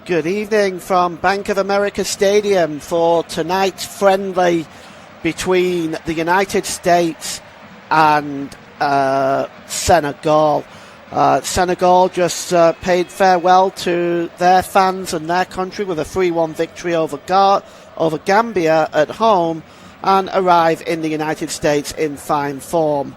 Good evening from Bank of America Stadium for tonight's friendly between the United States and Senegal. Senegal just paid farewell to their fans and their country with a 3-1 victory over Gambia at home and arrive in the United States in fine form.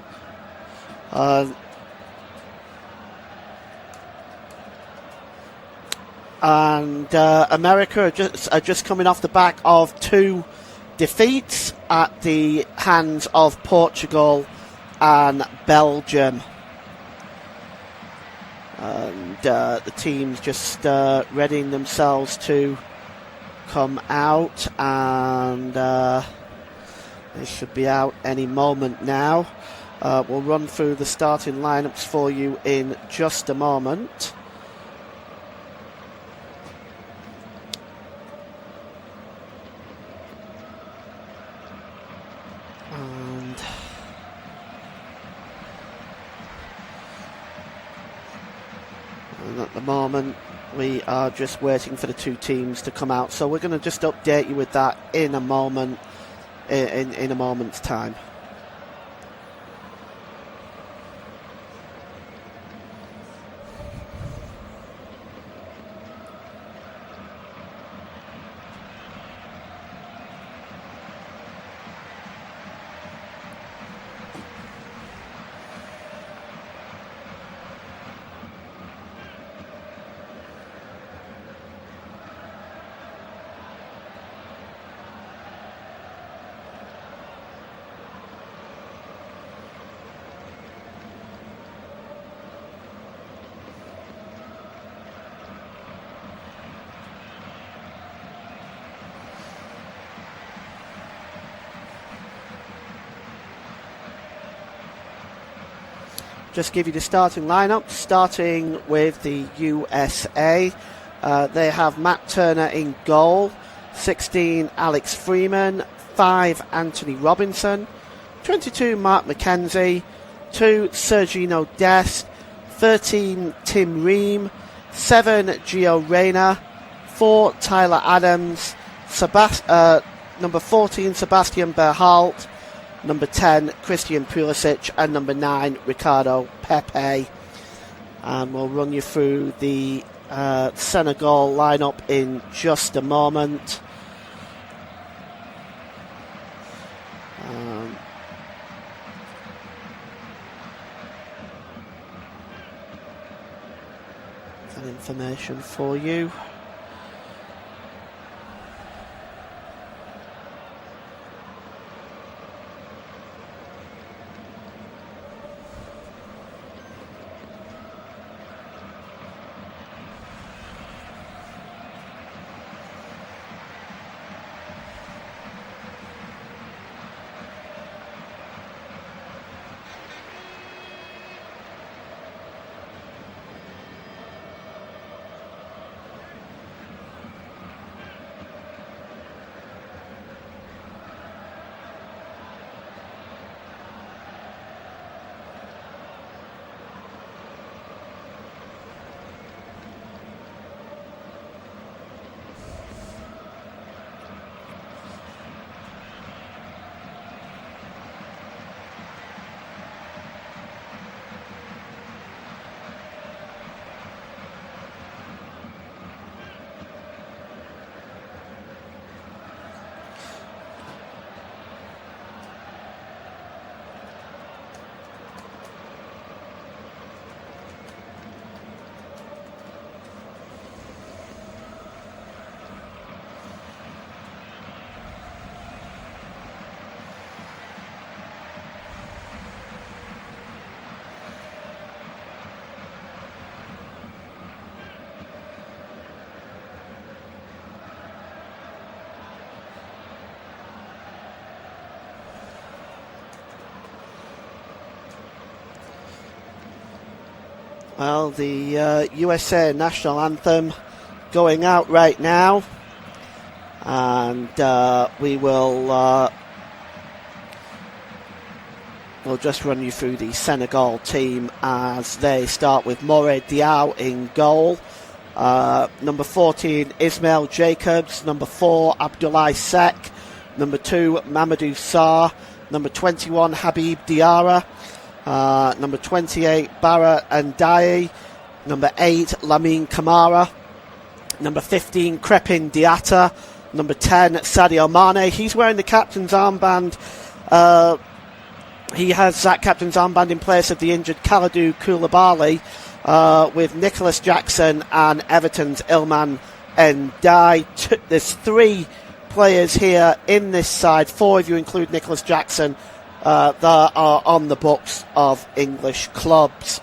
America are just coming off the back of 2 defeats at the hands of Portugal and Belgium. And the teams just readying themselves to come out, and they should be out any moment now. We'll run through the starting lineups for you in just a moment. And at the moment, we are just waiting for the 2 teams to come out. So we're going to just update you with that in a moment, in a moment's time. Just give you the starting lineup, starting with the USA. They have Matt Turner in goal, 16 Alex Freeman, 5 Anthony Robinson, 22 Mark McKenzie, 2 Sergino Dest, 13 Tim Ream, 7 Gio Reyna, 4 Tyler Adams, number 14 Sebastian Berhalt, number 10, Christian Pulisic, and number 9, Ricardo Pepe. And we'll run you through the Senegal lineup in just a moment. That information for you. Well, the USA national anthem going out right now, and we will we'll just run you through the Senegal team as they start with Moré Diaw in goal. Number 14, Ismail Jacobs. Number 4, Abdoulaye Sek. Number 2, Mamadou Sarr. Number 21, Habib Diarra. Number 28, Bara Ndiaye. Number 8, Lamine Camara. Number 15, Crepin Diatta. Number 10, Sadio Mane. He's wearing the captain's armband. He has that captain's armband in place of the injured Kalidou Koulibaly, with Nicholas Jackson and Everton's Ilman Ndiaye. There's 3 players here in this side. 4 if you include Nicholas Jackson, that are on the books of English clubs.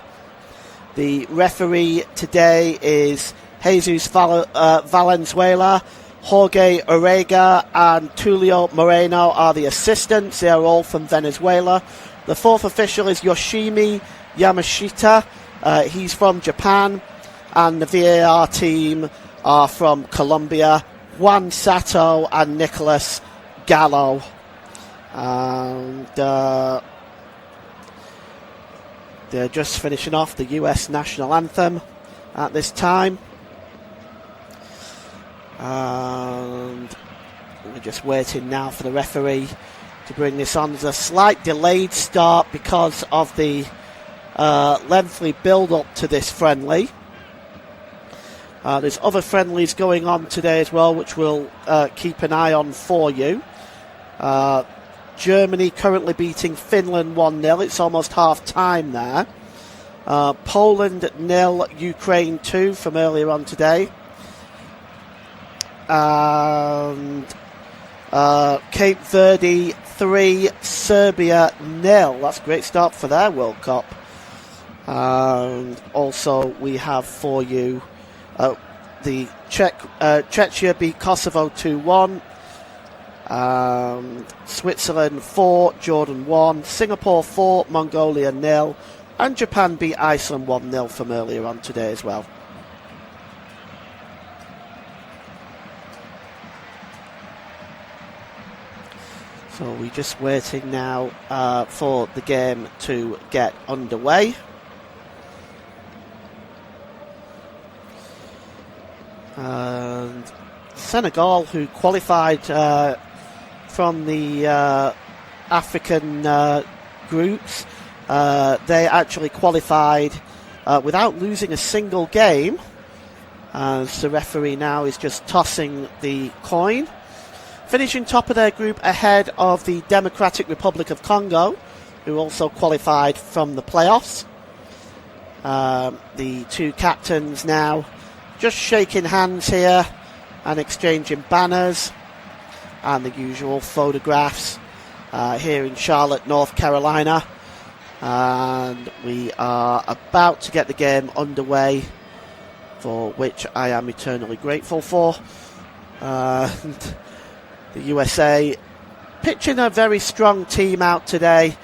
The referee today is Jesus Valenzuela. Jorge Orega and Tulio Moreno are the assistants. They are all from Venezuela. The 4th official is Yoshimi Yamashita. He's from Japan. And the VAR team are from Colombia. Juan Sato and Nicolas Gallo. And they're just finishing off the US national anthem at this time. And we're just waiting now for the referee to bring this on. There's a slight delayed start because of the lengthy build-up to this friendly. There's other friendlies going on today as well, which we'll keep an eye on for you. Germany currently beating Finland 1-0. It's almost half-time there. Poland 0, Ukraine 2 from earlier on today. And Cape Verde 3, Serbia 0. That's a great start for their World Cup. And also we have for you the Czechia beat Kosovo 2-1. Switzerland 4, Jordan 1. Singapore 4, Mongolia 0. And Japan beat Iceland 1-0 from earlier on today as well. So we're just waiting now for the game to get underway. And Senegal, who qualified from the African groups, they actually qualified without losing a single game. As the referee now is just tossing the coin. Finishing top of their group ahead of the Democratic Republic of Congo, who also qualified from the playoffs. The 2 captains now just shaking hands here and exchanging banners and the usual photographs here in Charlotte, North Carolina. And we are about to get the game underway, for which I am eternally grateful for. The USA pitching a very strong team out today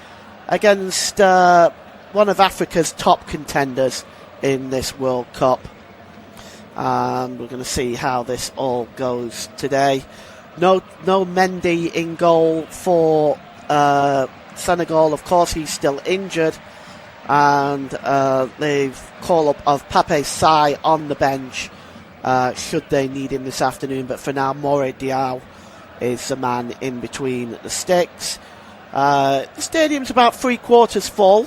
against one of Africa's top contenders in this World Cup. And we're going to see how this all goes today. No Mendy in goal for Senegal. Of course, he's still injured. And they've called up of Pape Sarr on the bench should they need him this afternoon. But for now, More Diaw is the man in between the sticks. The stadium's about 3/4 full.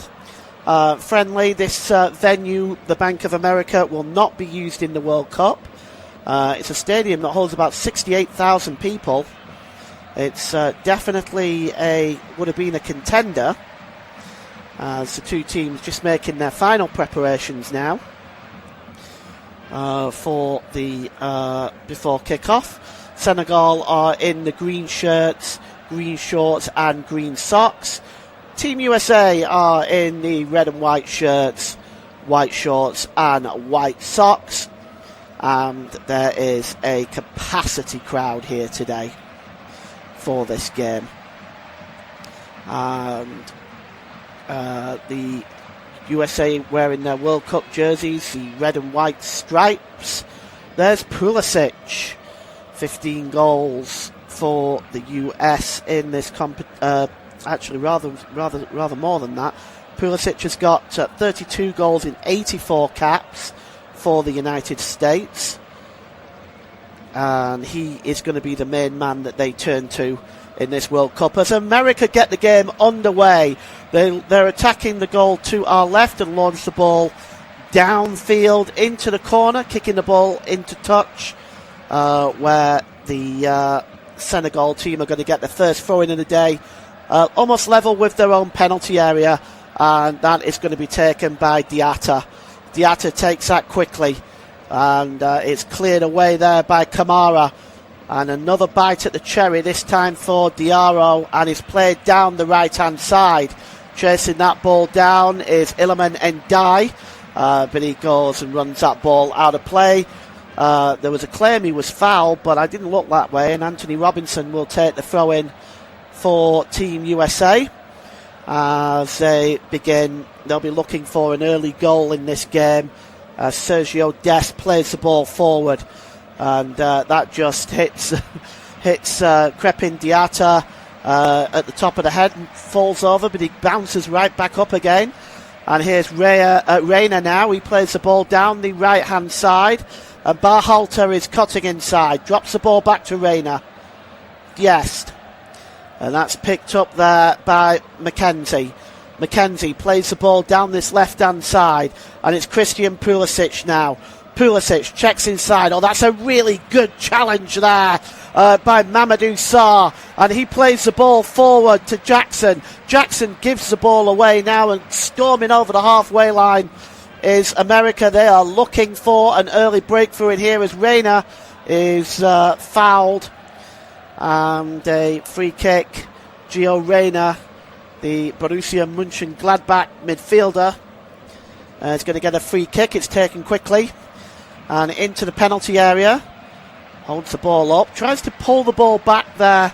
Friendly, this venue, the Bank of America, will not be used in the World Cup. It's a stadium that holds about 68,000 people. It's definitely would have been a contender. As the 2 teams just making their final preparations now for the before kick-off. Senegal are in the green shirts, green shorts and green socks. Team USA are in the red and white shirts, white shorts and white socks. And there is a capacity crowd here today for this game. And the USA wearing their World Cup jerseys, the red and white stripes. There's Pulisic. 15 goals for the US in this actually rather more than that. Pulisic has got 32 goals in 84 caps for the United States. And he is going to be the main man that they turn to in this World Cup. As America get the game underway, they're attacking the goal to our left and launch the ball downfield into the corner, kicking the ball into touch, where the Senegal team are going to get the first throw-in of the day, almost level with their own penalty area, and that is going to be taken by Diatta. Diatta takes that quickly, and it's cleared away there by Kamara. And another bite at the cherry, this time for Diarra, and he's played down the right-hand side. Chasing that ball down is Iliman Ndiaye, but he goes and runs that ball out of play. There was a claim he was fouled, but I didn't look that way, and Anthony Robinson will take the throw-in for Team USA. As they begin, they'll be looking for an early goal in this game. Sergio Dest plays the ball forward, and that just hits Crepin Diatta at the top of the head and falls over, but he bounces right back up again. And here's Reina now. He plays the ball down the right-hand side, and Barhalter is cutting inside. Drops the ball back to Reina. Yes. And that's picked up there by Mackenzie. Mackenzie plays the ball down this left-hand side, and it's Christian Pulisic now. Pulisic checks inside. Oh, that's a really good challenge there by Mamadou Sarr. And he plays the ball forward to Jackson. Jackson gives the ball away now, and storming over the halfway line is America. They are looking for an early breakthrough in here as Reina is fouled. And a free kick. Gio Reyna, the Borussia Mönchengladbach midfielder, is going to get a free kick. It's taken quickly and into the penalty area. Holds the ball up. Tries to pull the ball back there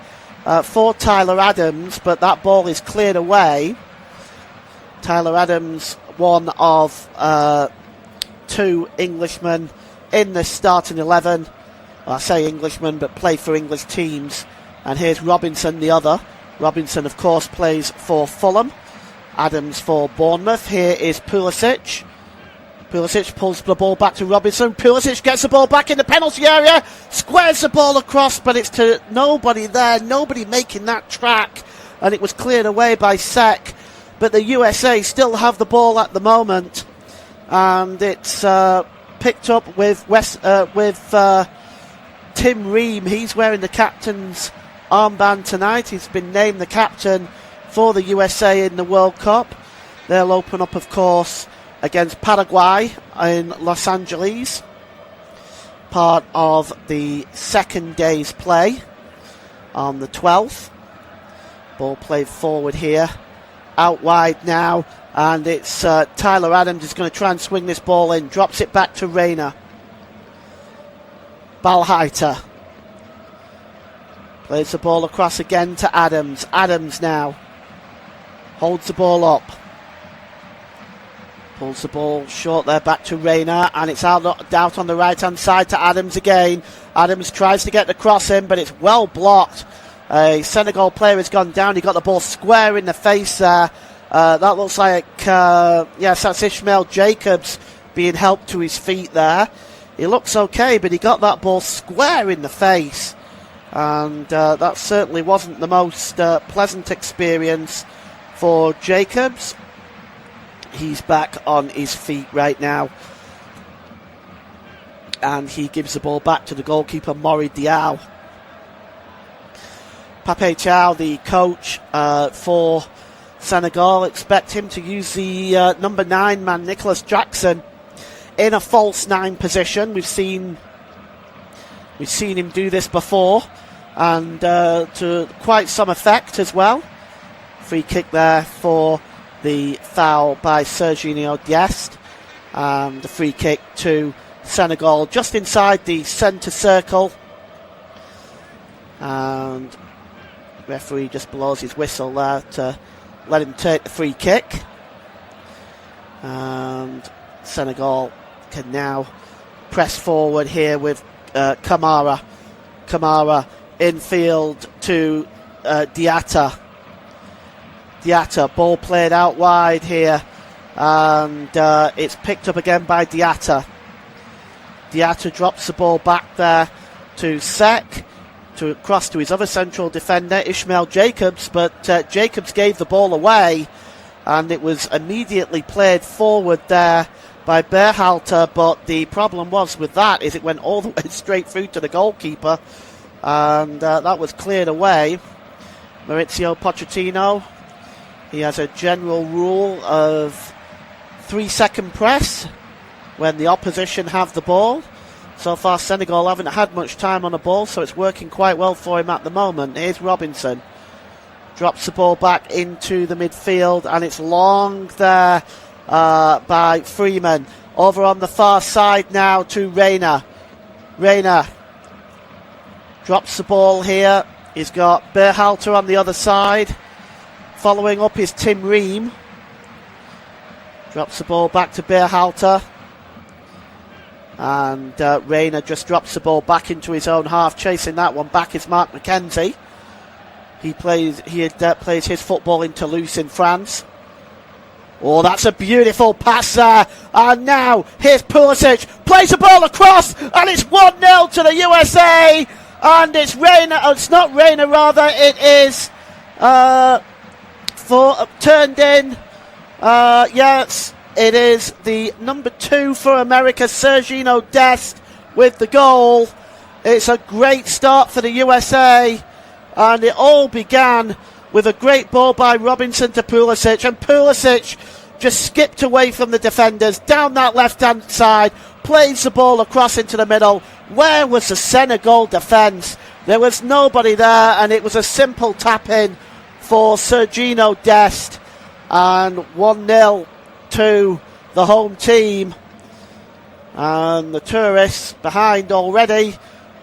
for Tyler Adams, but that ball is cleared away. Tyler Adams, one of two Englishmen in the starting 11. Well, I say Englishmen, but play for English teams. And here's Robinson, the other. Robinson, of course, plays for Fulham. Adams for Bournemouth. Here is Pulisic. Pulisic pulls the ball back to Robinson. Pulisic gets the ball back in the penalty area. Squares the ball across, but it's to nobody there. Nobody making that track. And it was cleared away by Sek. But the USA still have the ball at the moment. And it's picked up with Tim Ream. He's wearing the captain's armband tonight. He's been named the captain for the USA in the World Cup. They'll open up, of course, against Paraguay in Los Angeles, part of the second day's play on the 12th. Ball played forward here, out wide now, and it's Tyler Adams is going to try and swing this ball in, drops it back to Reina. Balhaiter plays the ball across again to Adams. Adams now holds the ball up. Pulls the ball short there back to Reina, and it's out on the right-hand side to Adams again. Adams tries to get the cross in, but it's well blocked. A Senegal player has gone down. He got the ball square in the face there. That looks like, yes, that's Ishmael Jacobs being helped to his feet there. He looks okay, but he got that ball square in the face. And that certainly wasn't the most pleasant experience for Jacobs. He's back on his feet right now. And he gives the ball back to the goalkeeper, Mori Diaw. Pape Thiaw, the coach for Senegal, expect him to use the number 9 man, Nicholas Jackson, in a false 9 position. We've seen him do this before, and to quite some effect as well. Free kick there for the foul by Serginho Dest. The free kick to Senegal just inside the centre circle. And referee just blows his whistle there to let him take the free kick. And Senegal can now press forward here with Kamara. Kamara infield to Diatta. Diatta, ball played out wide here, and it's picked up again by Diatta. Diatta drops the ball back there to Sek, to cross to his other central defender, Ishmael Jacobs, but Jacobs gave the ball away, and it was immediately played forward there by Berhalter, but the problem was with that is it went all the way straight through to the goalkeeper, and that was cleared away. Maurizio Pochettino, he has a general rule of 3-second press when the opposition have the ball. So far Senegal haven't had much time on the ball, so it's working quite well for him at the moment. Here's Robinson, drops the ball back into the midfield, and it's long there by Freeman. Over on the far side now to Reina. Reina drops the ball here. He's got Berhalter on the other side. Following up is Tim Ream. Drops the ball back to Berhalter. And Reina just drops the ball back into his own half. Chasing that one back is Mark McKenzie. He plays his football in Toulouse in France. Oh, that's a beautiful pass there. And now here's Pulisic. Plays the ball across, and it's 1-0 to the USA. And it's Reina. Oh, it's not Reina, rather. It is turned in. Yes, it is the number 2 for America, Sergino Dest, with the goal. It's a great start for the USA. And it all began with a great ball by Robinson to Pulisic, and Pulisic just skipped away from the defenders down that left-hand side, plays the ball across into the middle. Where was the Senegal defence? There was nobody there, and it was a simple tap-in for Sergino Dest, and 1-0 to the home team. And the tourists behind already.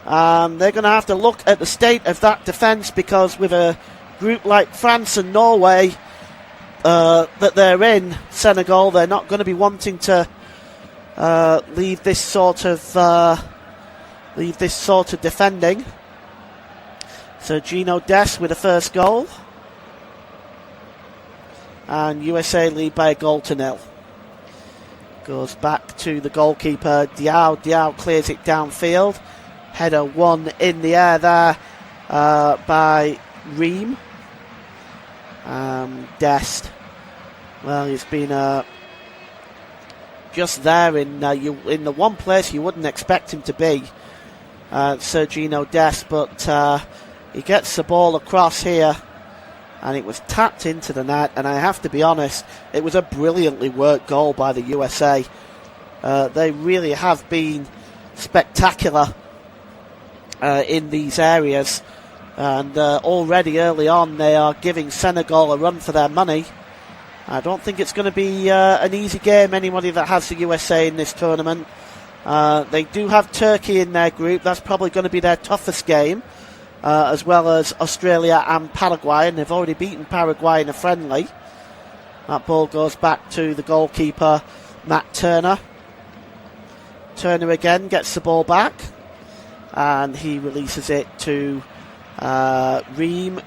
They're going to have to look at the state of that defence, because with a group like France and Norway that they're in, Senegal, they're not going to be wanting to leave this sort of defending. Sergino Dest with the first goal, and USA lead by a 1-0. Goes back to the goalkeeper Diao. Diao clears it downfield. Header one in the air there by Ream. Dest, well, he's been just there in the one place you wouldn't expect him to be, Sergino Dest, but he gets the ball across here, and it was tapped into the net. And I have to be honest, it was a brilliantly worked goal by the USA. They really have been spectacular in these areas, and already early on they are giving Senegal a run for their money. I don't think it's going to be an easy game, anybody that has the USA in this tournament. They do have Turkey in their group. That's probably going to be their toughest game, as well as Australia and Paraguay, and they've already beaten Paraguay in a friendly. That ball goes back to the goalkeeper, Matt Turner. Turner again gets the ball back, and he releases it to Ream.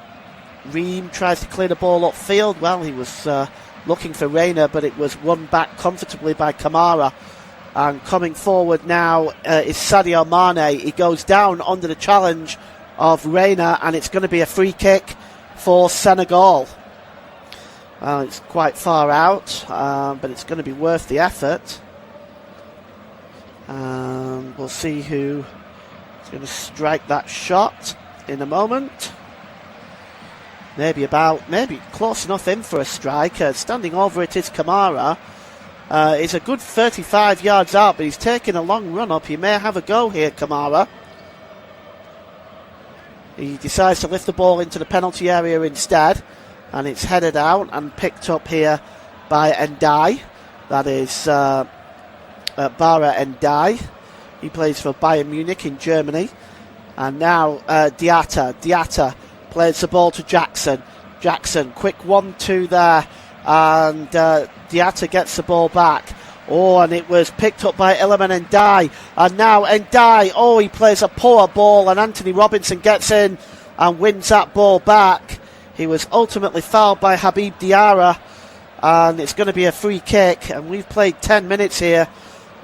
Ream tries to clear the ball upfield. Well, he was looking for Reina, but it was won back comfortably by Kamara. And coming forward now is Sadio Mane. He goes down under the challenge of Reina, and it's going to be a free kick for Senegal. It's quite far out, but it's going to be worth the effort. We'll see who is going to strike that shot in a moment. Maybe close enough in for a strike. Standing over it is Kamara. He's a good 35 yards out, but he's taking a long run up. He may have a go here, Kamara. He decides to lift the ball into the penalty area instead, and it's headed out and picked up here by Ndai. That is Bara Ndai. He plays for Bayern Munich in Germany. And now Diatta. Diatta plays the ball to Jackson. Jackson, quick 1-2 there. And Diatta gets the ball back. Oh, and it was picked up by Iliman Ndai. And now Ndai, he plays a poor ball, and Anthony Robinson gets in and wins that ball back. He was ultimately fouled by Habib Diarra, and it's going to be a free kick. And we've played 10 minutes here,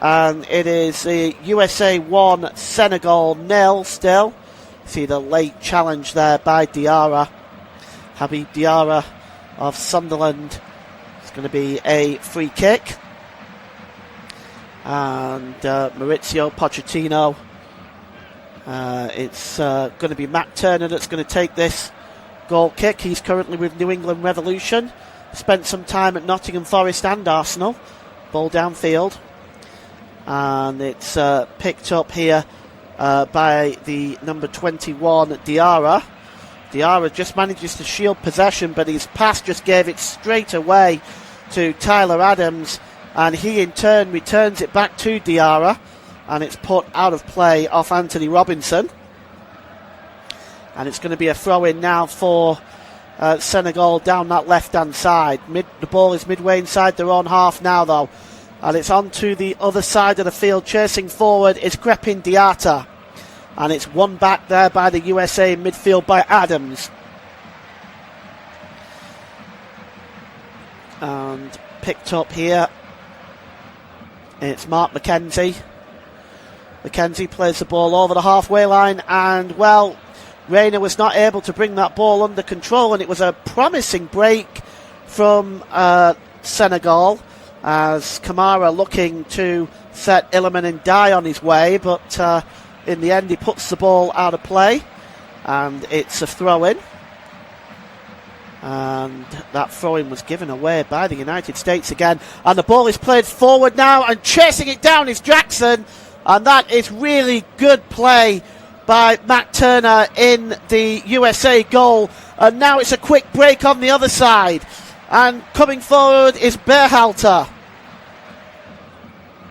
And it is the USA 1, Senegal 0 still. See the late challenge there by Diarra. Habib Diarra of Sunderland. It's going to be a free kick. And Maurizio Pochettino. It's going to be Matt Turner that's going to take this goal kick. He's currently with New England Revolution. Spent some time at Nottingham Forest and Arsenal. Ball downfield. And it's picked up here by the number 21, Diarra. Diarra just manages to shield possession, but his pass just gave it straight away to Tyler Adams, and he in turn returns it back to Diarra, and it's put out of play off Anthony Robinson. And it's going to be a throw-in now for Senegal down that left-hand side. The ball is midway inside their own half now, though. And it's on to the other side of the field. Chasing forward is Crepin Diatta. And it's won back there by the USA in midfield by Adams. And picked up here. It's Mark McKenzie. McKenzie plays the ball over the halfway line. And, well, Reina was not able to bring that ball under control. And it was a promising break from Senegal, as Kamara looking to set Iliman Ndiaye on his way, but in the end he puts the ball out of play, and it's a throw-in. And that throw-in was given away by the United States again, and the ball is played forward now, and chasing it down is Jackson, and that is really good play by Matt Turner in the USA goal. And now it's a quick break on the other side. And coming forward is Berhalter.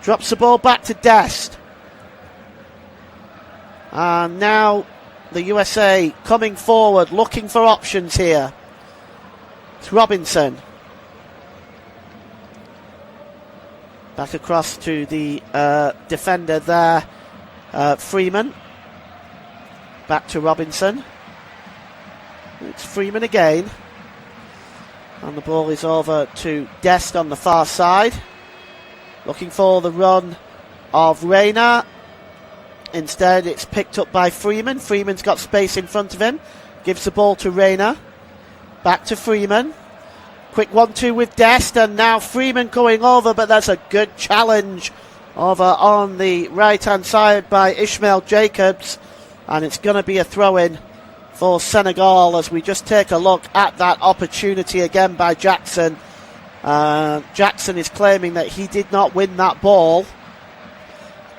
Drops the ball back to Dest. And now the USA coming forward, looking for options here. It's Robinson. Back across to the defender there, Freeman. Back to Robinson. It's Freeman again. And the ball is over to Dest on the far side. Looking for the run of Reina. Instead, it's picked up by Freeman. Freeman's got space in front of him. Gives the ball to Reina. Back to Freeman. Quick 1-2 with Dest. And now Freeman going over, but that's a good challenge over on the right-hand side by Ishmael Jacobs. And it's going to be a throw-in for Senegal as we just take a look at that opportunity again by Jackson. Jackson is claiming that he did not win that ball.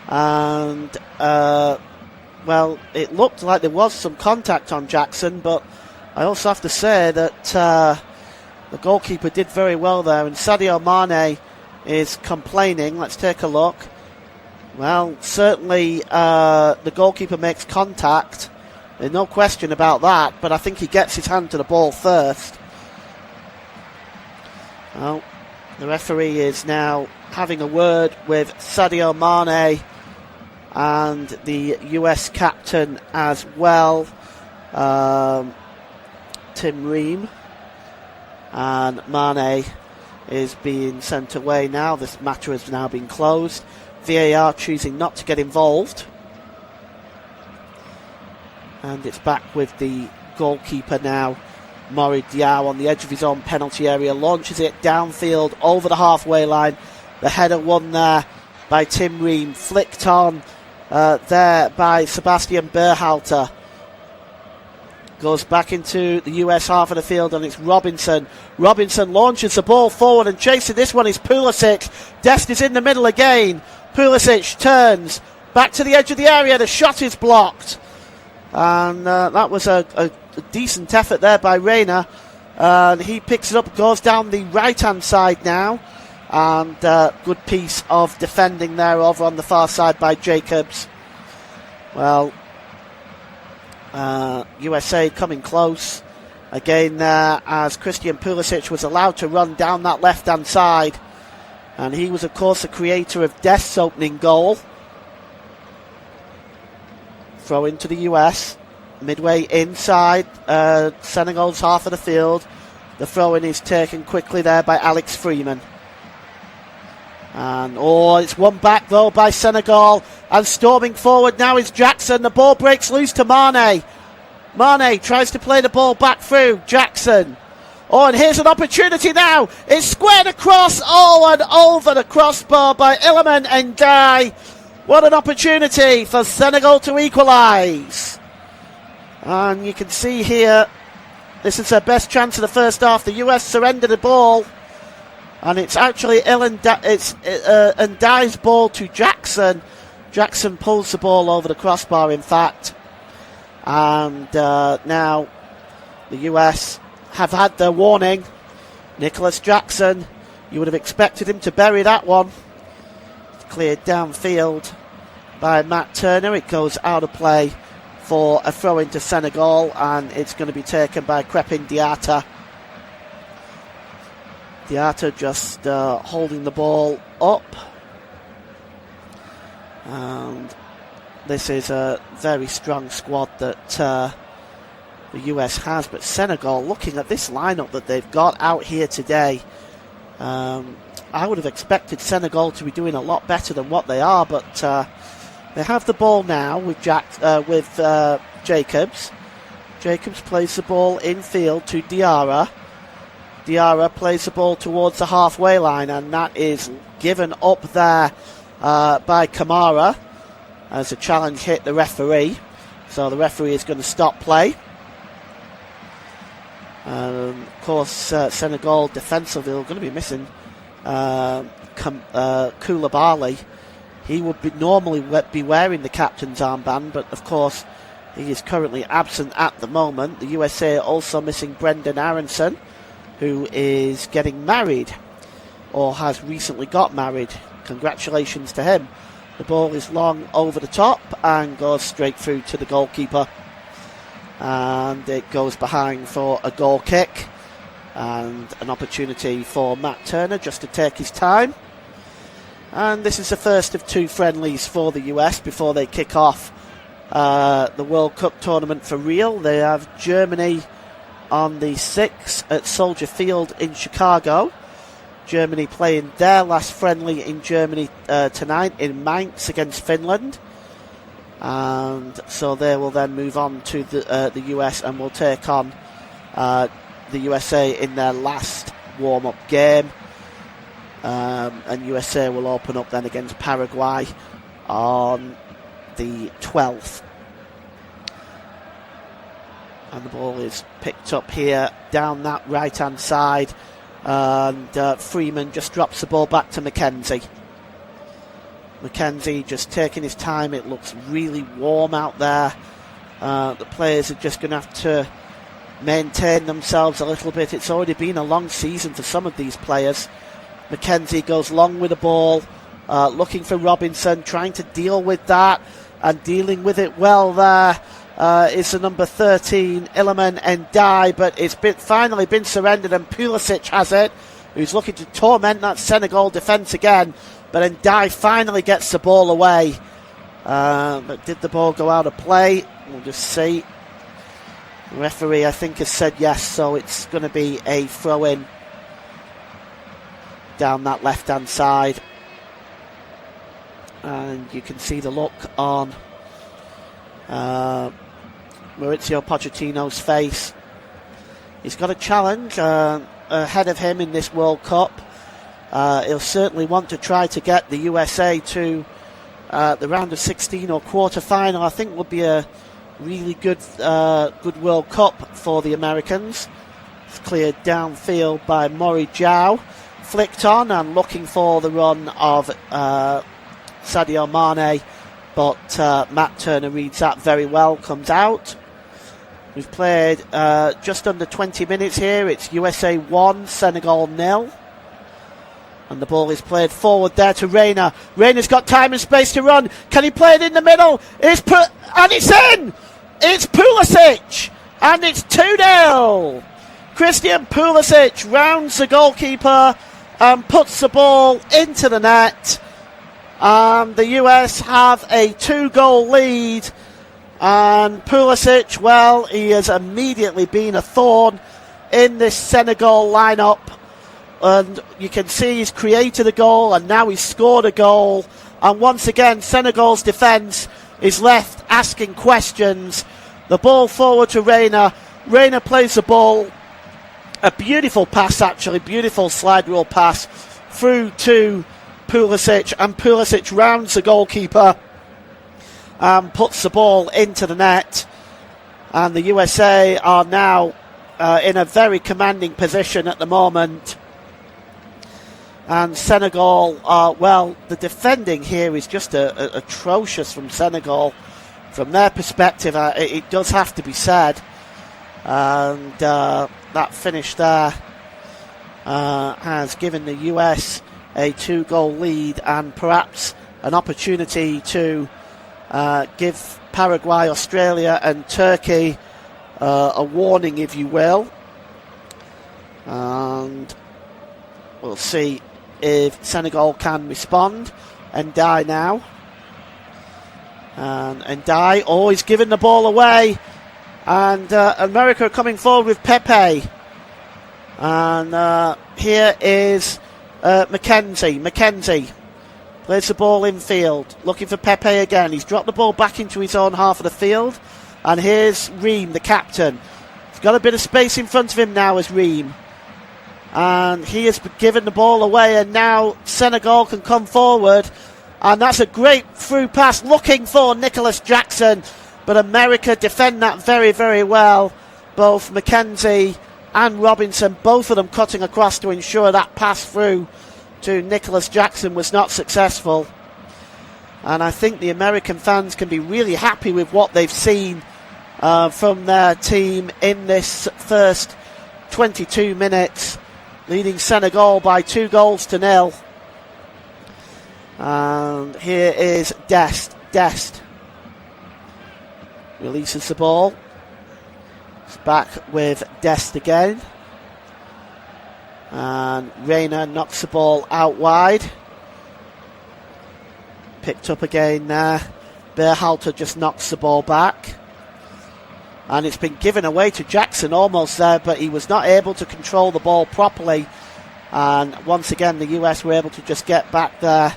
And, well, it looked like there was some contact on Jackson, but I also have to say that the goalkeeper did very well there. And Sadio Mane is complaining. Let's take a look. Well, certainly the goalkeeper makes contact. There's no question about that, but I think he gets his hand to the ball first. Well, the referee is now having a word with Sadio Mane and the US captain as well, Tim Ream. And Mane is being sent away now. This matter has now been closed. VAR choosing not to get involved. And it's back with the goalkeeper now. Mori Diaw on the edge of his own penalty area. Launches it downfield over the halfway line. The header won there by Tim Ream. Flicked on there by Sebastian Berhalter. Goes back into the US half of the field, and it's Robinson. Robinson launches the ball forward, and chasing this one is Pulisic. Dest is in the middle again. Pulisic turns back to the edge of the area. The shot is blocked. And that was a decent effort there by Reina. And he picks it up, goes down the right-hand side now. And good piece of defending there over on the far side by Jacobs. Well, USA coming close again there as Christian Pulisic was allowed to run down that left-hand side. And he was, of course, the creator of Dest's opening goal. Throw into the US. Midway inside Senegal's half of the field. The throw-in is taken quickly there by Alex Freeman. And it's won back though by Senegal, and storming forward now is Jackson. The ball breaks loose to Mane. Mane tries to play the ball back through. Jackson. And here's an opportunity now. It's squared across, and over the crossbar by Iliman Ndiaye. What an opportunity for Senegal to equalise. And you can see here, this is their best chance of the first half. The US surrender the ball. And it's actually Ndiaye's ball to Jackson. Jackson pulls the ball over the crossbar, in fact. And now the US have had their warning. Nicholas Jackson, you would have expected him to bury that one. It's cleared downfield by Matt Turner. It goes out of play for a throw into Senegal, and it's going to be taken by Crepin Diatta. Diatta just holding the ball up. And this is a very strong squad that the US has, but Senegal, looking at this lineup that they've got out here today, I would have expected Senegal to be doing a lot better than what they are, but they have the ball now with Jacobs. Jacobs plays the ball infield to Diarra. Diarra plays the ball towards the halfway line, and that is given up there by Kamara as a challenge hit the referee. So the referee is going to stop play. Of course, Senegal defensively are going to be missing Koulibaly. He would normally be wearing the captain's armband, but of course he is currently absent at the moment. The USA are also missing Brendan Aronson, who is getting married, or has recently got married. Congratulations to him. The ball is long over the top and goes straight through to the goalkeeper. And it goes behind for a goal kick. And an opportunity for Matt Turner just to take his time. And this is the first of two friendlies for the US before they kick off the World Cup tournament for real. They have Germany on the 6th at Soldier Field in Chicago. Germany playing their last friendly in Germany tonight in Mainz against Finland. And so they will then move on to the US and will take on the USA in their last warm-up game. And USA will open up then against Paraguay on the 12th. And the ball is picked up here down that right-hand side. And Freeman just drops the ball back to McKenzie. McKenzie just taking his time. It looks really warm out there. The players are just going to have to maintain themselves a little bit. It's already been a long season for some of these players. McKenzie goes long with the ball, looking for Robinson, trying to deal with that, and dealing with it well there. Is the number 13, Iliman Ndiaye, but it's finally been surrendered, and Pulisic has it, who's looking to torment that Senegal defence again. But Ndiaye finally gets the ball away. But did the ball go out of play? We'll just see. The referee, I think, has said yes, so it's going to be a throw-in down that left-hand side. And you can see the look on Mauricio Pochettino's face. He's got a challenge ahead of him in this World Cup. He'll certainly want to try to get the USA to the round of 16 or quarter-final. I think would be a really good World Cup for the Americans. It's cleared downfield by Mori Jow. Flicked on and looking for the run of Sadio Mane, but Matt Turner reads that very well, comes out. We've played just under 20 minutes here. It's USA 1, Senegal 0. And the ball is played forward there to Reina. Reina's got time and space to run. Can he play it in the middle? And it's in! It's Pulisic! And it's 2-0! Christian Pulisic rounds the goalkeeper and puts the ball into the net. The US have a 2-goal lead. And Pulisic, well, he has immediately been a thorn in this Senegal lineup. And you can see he's created a goal, and now he's scored a goal. And once again, Senegal's defence is left asking questions. The ball forward to Reina. Reina plays the ball. A beautiful pass, actually. Beautiful slide rule pass through to Pulisic. And Pulisic rounds the goalkeeper and puts the ball into the net. And the USA are now in a very commanding position at the moment. And Senegal are, well, the defending here is just atrocious from Senegal. From their perspective, it does have to be said. And that finish there has given the US a 2-goal lead and perhaps an opportunity to give Paraguay, Australia and Turkey a warning, if you will. And we'll see if Senegal can respond. Ndiaye now. And Ndiaye always giving the ball away. And America are coming forward with Pepe. And here is Mackenzie. Mackenzie plays the ball infield, looking for Pepe again. He's dropped the ball back into his own half of the field. And here's Ream, the captain. He's got a bit of space in front of him now as Ream. And he has given the ball away, and now Senegal can come forward. And that's a great through pass looking for Nicholas Jackson. But America defend that very, very well. Both Mackenzie and Robinson, both of them cutting across to ensure that pass through to Nicholas Jackson was not successful. And I think the American fans can be really happy with what they've seen from their team in this first 22 minutes, leading Senegal by 2-0. And here is Dest. Dest releases the ball. It's back with Dest again. And Reina knocks the ball out wide. Picked up again there. Berhalter just knocks the ball back. And it's been given away to Jackson almost there, but he was not able to control the ball properly. And once again, the US were able to just get back there.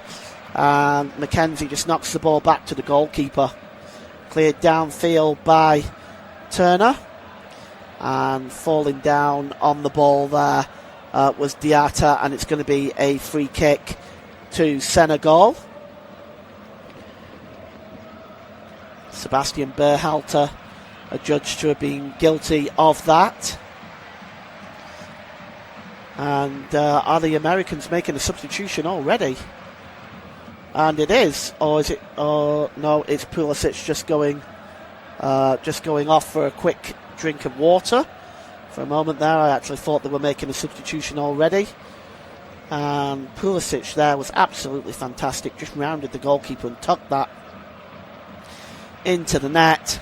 And Mackenzie just knocks the ball back to the goalkeeper. Cleared downfield by Turner. And falling down on the ball there was Diatta, and it's going to be a free kick to Senegal. Sebastian Berhalter adjudged to have been guilty of that. And are the Americans making a substitution already? And it is, or is it? Oh no, it's Pulisic just going off for a quick drink of water. For a moment there, I actually thought they were making a substitution already. And Pulisic there was absolutely fantastic. Just rounded the goalkeeper and tucked that into the net.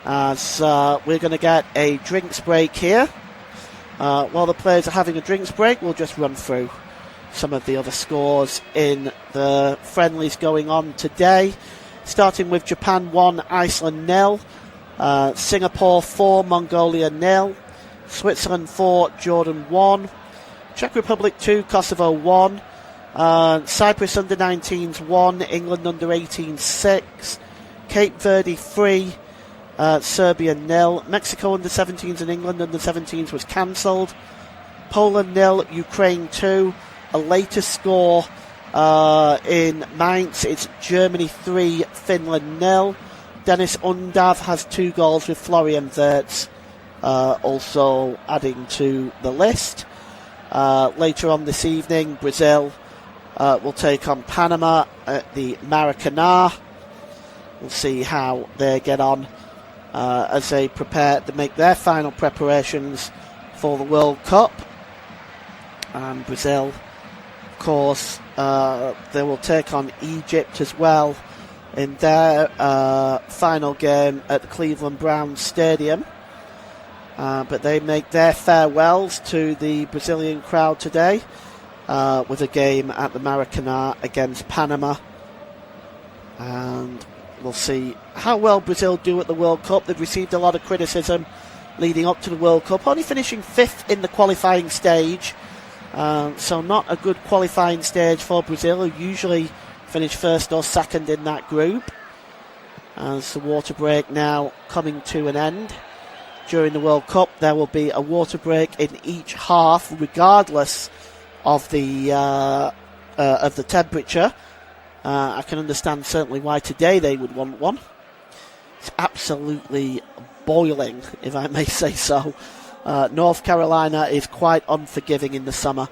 As we're going to get a drinks break here. While the players are having a drinks break, we'll just run through some of the other scores in the friendlies going on today. Starting with Japan 1, Iceland 0. Singapore 4, Mongolia 0. Switzerland 4, Jordan 1. Czech Republic 2, Kosovo 1. Cyprus under 19s 1, England under 18s 6. Cape Verde 3, Serbia 0. Mexico under 17s and England under 17s was cancelled. Poland 0, Ukraine 2. A later score in Mainz, it's Germany 3, Finland 0. Dennis Undav has 2 goals with Florian Wirtz also adding to the list. Later on this evening, Brazil will take on Panama at the Maracanã. We'll see how they get on as they prepare to make their final preparations for the World Cup. And Brazil, of course, they will take on Egypt as well in their final game at the Cleveland Browns Stadium. But they make their farewells to the Brazilian crowd today with a game at the Maracanã against Panama. And we'll see how well Brazil do at the World Cup. They've received a lot of criticism leading up to the World Cup, only finishing 5th in the qualifying stage. So not a good qualifying stage for Brazil, who usually finish first or second in that group. As the water break now coming to an end. During the World Cup, there will be a water break in each half, regardless of the temperature. I can understand certainly why today they would want one. It's absolutely boiling, if I may say so. North Carolina is quite unforgiving in the summer.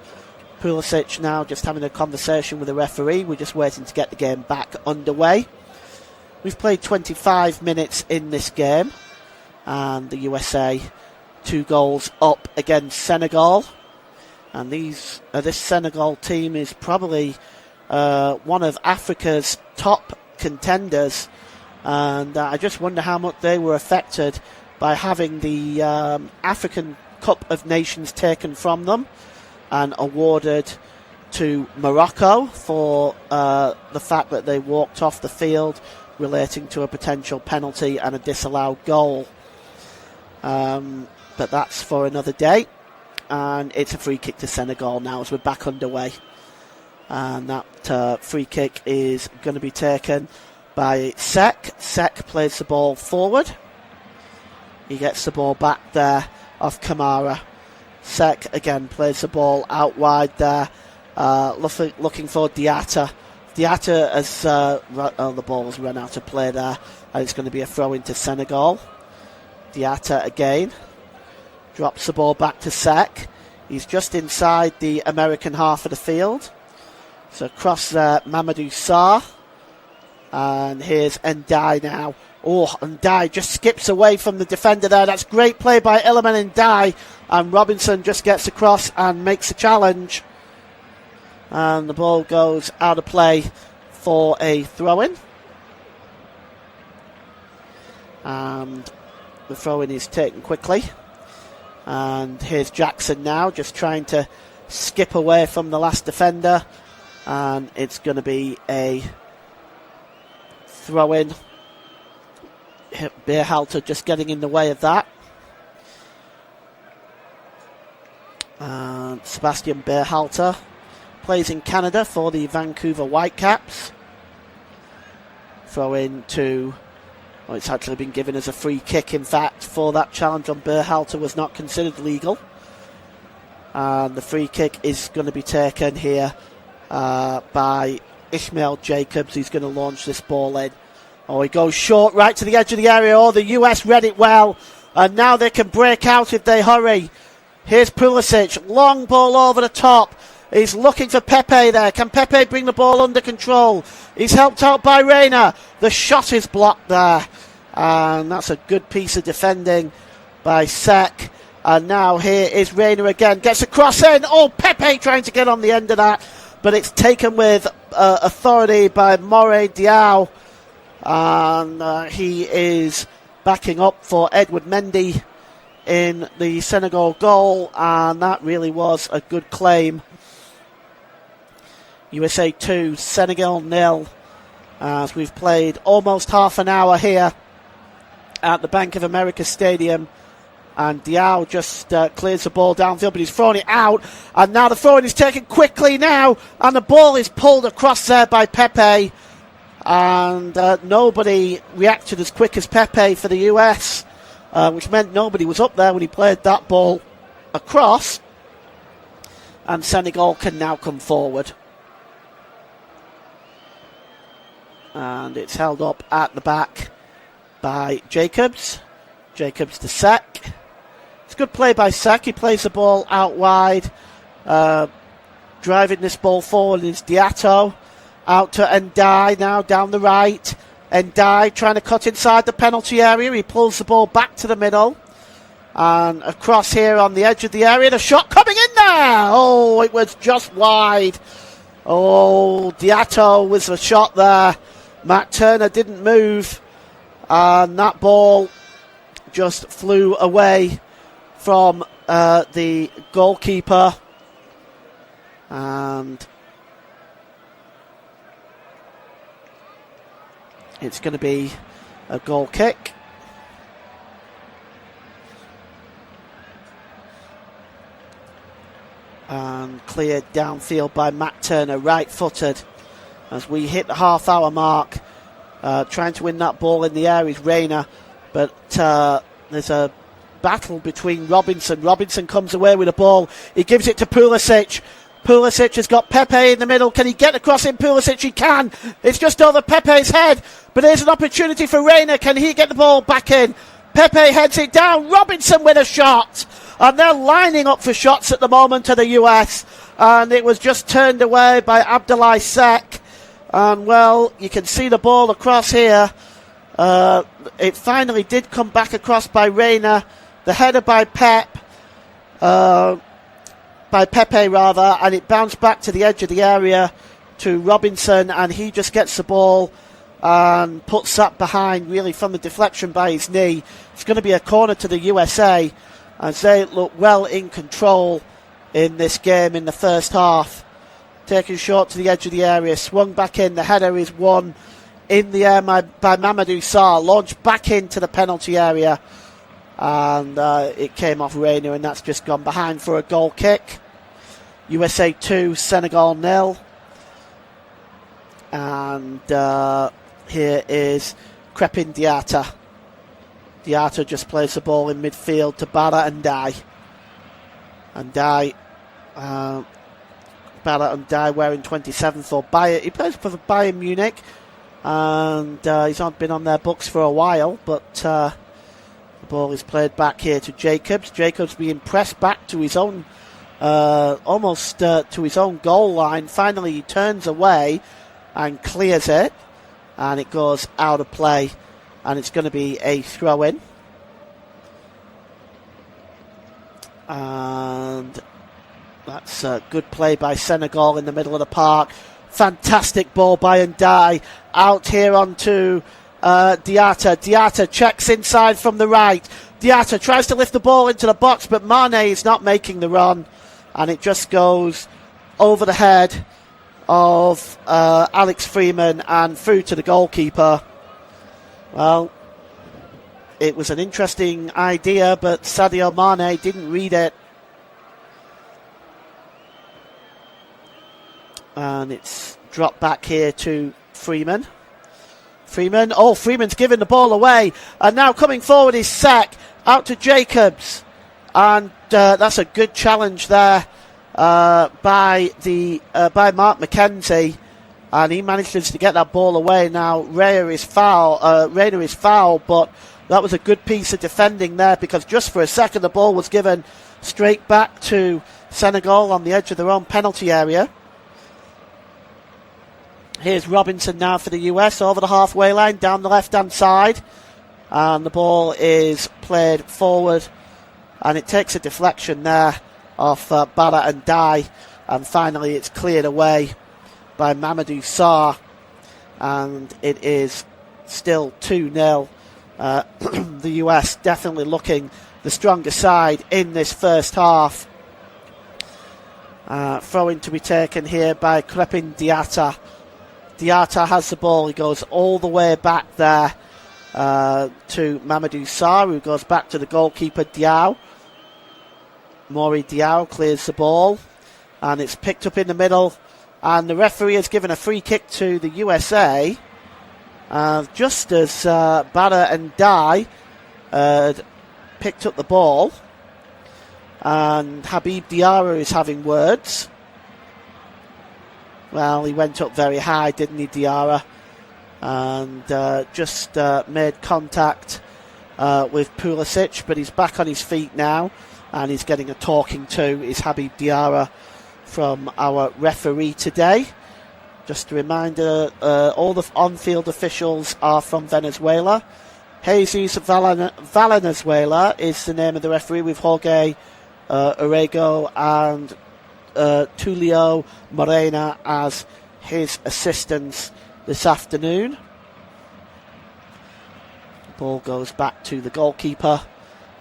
Pulisic now just having a conversation with the referee. We're just waiting to get the game back underway. We've played 25 minutes in this game, and the USA 2 goals up against Senegal. And this Senegal team is probably one of Africa's top contenders, and I just wonder how much they were affected by having the African Cup of Nations taken from them and awarded to Morocco for the fact that they walked off the field relating to a potential penalty and a disallowed goal. But that's for another day. And it's a free kick to Senegal now as we're back underway. And that free kick is going to be taken by Sek. Sek plays the ball forward. He gets the ball back there off Kamara. Sek again plays the ball out wide there. Looking for Diatta. Diatta has the ball has run out of play there, and it's going to be a throw into Senegal. Diatta again drops the ball back to Sek. He's just inside the American half of the field. So across there, Mamadou Sarr, and here's Ndiaye now. Oh, Ndiaye just skips away from the defender there. That's great play by Iliman Ndiaye, and Robinson just gets across and makes a challenge. And the ball goes out of play for a throw-in. And the throw-in is taken quickly. And here's Jackson now, just trying to skip away from the last defender. And it's going to be a throw-in. Beerhalter just getting in the way of that. And Sebastian Beerhalter plays in Canada for the Vancouver Whitecaps. Throw in to... Well, it's actually been given as a free kick, in fact, for that challenge on Beerhalter was not considered legal. And the free kick is going to be taken here by Ishmael Jacobs. He's going to launch this ball in. Oh, he goes short right to the edge of the area. Oh, the US read it well. And now they can break out if they hurry. Here's Pulisic. Long ball over the top. He's looking for Pepe there. Can Pepe bring the ball under control? He's helped out by Reina. The shot is blocked there. And that's a good piece of defending by Sek. And now here is Reina again. Gets a cross in. Oh, Pepe trying to get on the end of that. But it's taken with authority by Moray Diaw. And he is backing up for Edward Mendy in the Senegal goal. And that really was a good claim. USA 2, Senegal 0, as we've played almost half an hour here at the Bank of America Stadium. And Diaw just clears the ball downfield, but he's thrown it out. And now the throw-in is taken quickly now, and the ball is pulled across there by Pepe. And nobody reacted as quick as Pepe for the US, which meant nobody was up there when he played that ball across. And Senegal can now come forward. And it's held up at the back by Jacobs. Jacobs to Sek. It's a good play by Sek. He plays the ball out wide. Driving this ball forward is Diatta. Out to Ndiaye now down the right. Ndiaye trying to cut inside the penalty area. He pulls the ball back to the middle. And across here on the edge of the area. The shot coming in there. Oh, it was just wide. Oh, Diatta was the shot there. Matt Turner didn't move, and that ball just flew away from the goalkeeper, and it's going to be a goal kick. And cleared downfield by Matt Turner, right-footed. As we hit the half-hour mark, trying to win that ball in the air is Rayner. But there's a battle between Robinson. Robinson comes away with the ball. He gives it to Pulisic. Pulisic has got Pepe in the middle. Can he get across in Pulisic? He can. It's just over Pepe's head. But there's an opportunity for Rayner. Can he get the ball back in? Pepe heads it down. Robinson with a shot. And they're lining up for shots at the moment to the US. And it was just turned away by Abdoulaye Seck. And, well, you can see the ball across here. It finally did come back across by Rayner. The header by Pepe, and it bounced back to the edge of the area to Robinson, and he just gets the ball and puts that behind, really, from the deflection by his knee. It's going to be a corner to the USA, as they look well in control in this game in the first half. Taken short to the edge of the area, swung back in. The header is won in the air by Mamadou Sarr, launched back into the penalty area, and it came off Rayner, and that's just gone behind for a goal kick. USA 2, Senegal 0. And here is Crepin Diatta. Diatta just plays the ball in midfield to Bara Ndiaye. Bara Ndiaye wearing 27 for Bayern. He plays for Bayern Munich, and he's not been on their books for a while, but the ball is played back here to Jacobs. Jacobs being pressed back to his own, almost to his own goal line. Finally, he turns away and clears it, and it goes out of play, and it's going to be a throw-in. And that's a good play by Senegal in the middle of the park. Fantastic ball by Ndiaye. Out here onto Diatta. Diatta checks inside from the right. Diatta tries to lift the ball into the box, but Mane is not making the run. And it just goes over the head of Alex Freeman and through to the goalkeeper. Well, it was an interesting idea, but Sadio Mane didn't read it. And it's dropped back here to Freeman. Freeman's given the ball away. And now coming forward is Seck. Out to Jacobs. And that's a good challenge there by Mark McKenzie. And he manages to get that ball away. Now Rayner is foul, but that was a good piece of defending there, because just for a second the ball was given straight back to Senegal on the edge of their own penalty area. Here's Robinson now for the US over the halfway line, down the left-hand side. And the ball is played forward. And it takes a deflection there off Bara Ndiaye. And finally it's cleared away by Mamadou Sarr. And it is still 2-0. The US definitely looking the stronger side in this first half. Throw-in to be taken here by Crepin Diatta. Diatta has the ball. He goes all the way back there to Mamadou Sarr, who goes back to the goalkeeper Diaw. Mori Diaw clears the ball, and it's picked up in the middle, and the referee has given a free kick to the USA, just as Bara Ndiaye picked up the ball, and Habib Diarra is having words. Well, he went up very high, didn't he, Diarra? And just made contact with Pulisic, but he's back on his feet now, and he's getting a talking to. Is Habib Diarra from our referee today. Just a reminder, all the on-field officials are from Venezuela. Jesus Valenzuela is the name of the referee, with Jorge Urrego and Tulio Morena as his assistants this afternoon. The ball goes back to the goalkeeper,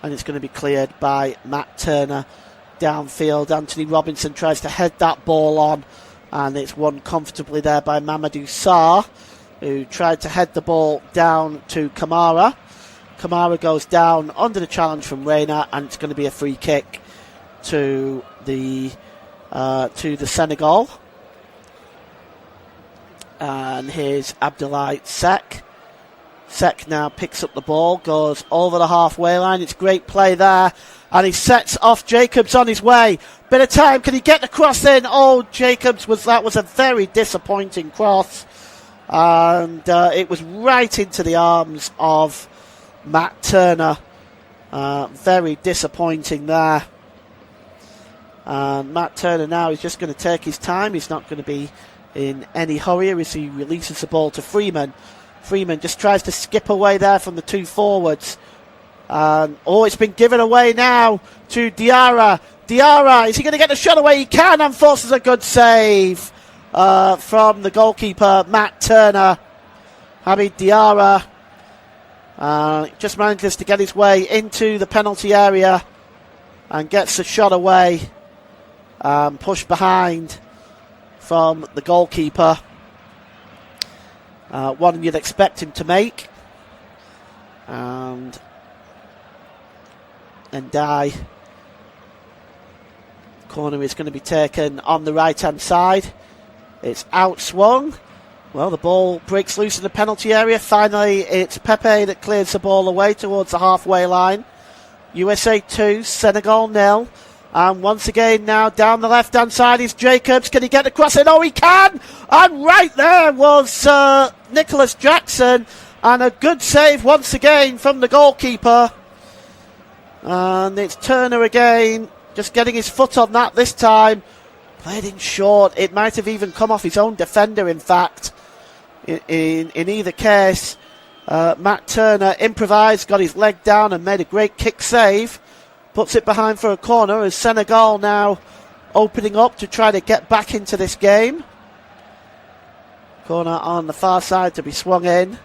and it's going to be cleared by Matt Turner downfield. Anthony Robinson tries to head that ball on, and it's won comfortably there by Mamadou Sarr, who tried to head the ball down to Kamara. Kamara goes down under the challenge from Rayner, and it's going to be a free kick to the to the Senegal. And here's Abdoulaye Seck. Seck now picks up the ball, goes over the halfway line. It's great play there. And he sets off Jacobs on his way. Bit of time. Can he get the cross in? Oh, Jacobs, that was a very disappointing cross. And it was right into the arms of Matt Turner. Very disappointing there. And Matt Turner now is just going to take his time. He's not going to be in any hurry as he releases the ball to Freeman. Freeman just tries to skip away there from the two forwards. It's been given away now to Diarra. Diarra, is he going to get the shot away? He can, and forces a good save from the goalkeeper, Matt Turner. Hamid Diarra just manages to get his way into the penalty area and gets the shot away, pushed behind from the goalkeeper. One you'd expect him to make. And Ndiaye. Corner is going to be taken on the right hand side. It's outswung. Well, the ball breaks loose in the penalty area. Finally, it's Pepe that clears the ball away towards the halfway line. USA 2, Senegal 0. And once again now down the left hand side is Jacobs. Can he get the cross in? Oh, he can! And right there was Nicholas Jackson. And a good save once again from the goalkeeper. And it's Turner again, just getting his foot on that this time. Played in short. It might have even come off his own defender, in fact. In either case, Matt Turner improvised, got his leg down and made a great kick save. Puts it behind for a corner as Senegal now opening up to try to get back into this game. Corner on the far side to be swung in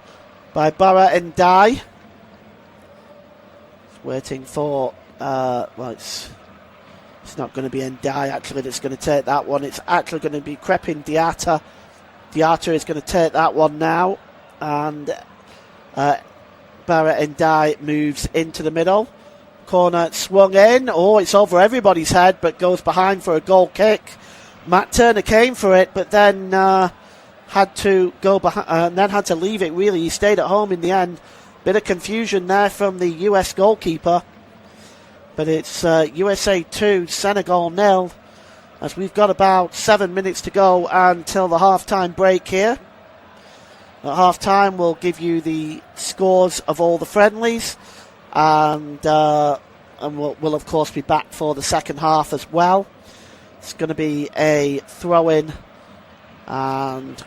by Bara Ndiaye. Waiting for, it's not going to be Ndiaye actually that's going to take that one. It's actually going to be Crepin Diatta. Diatta is going to take that one now. And Bara Ndiaye moves into the middle. Corner swung in. Oh, it's over everybody's head, but goes behind for a goal kick. Matt Turner came for it, but then had to go behind, and then had to leave it. Really, he stayed at home in the end. Bit of confusion there from the US goalkeeper, but it's USA 2, Senegal 0. As we've got about 7 minutes to go until the half-time break here. At half-time, we'll give you the scores of all the friendlies. And we'll of course be back for the second half as well. It's going to be a throw-in, and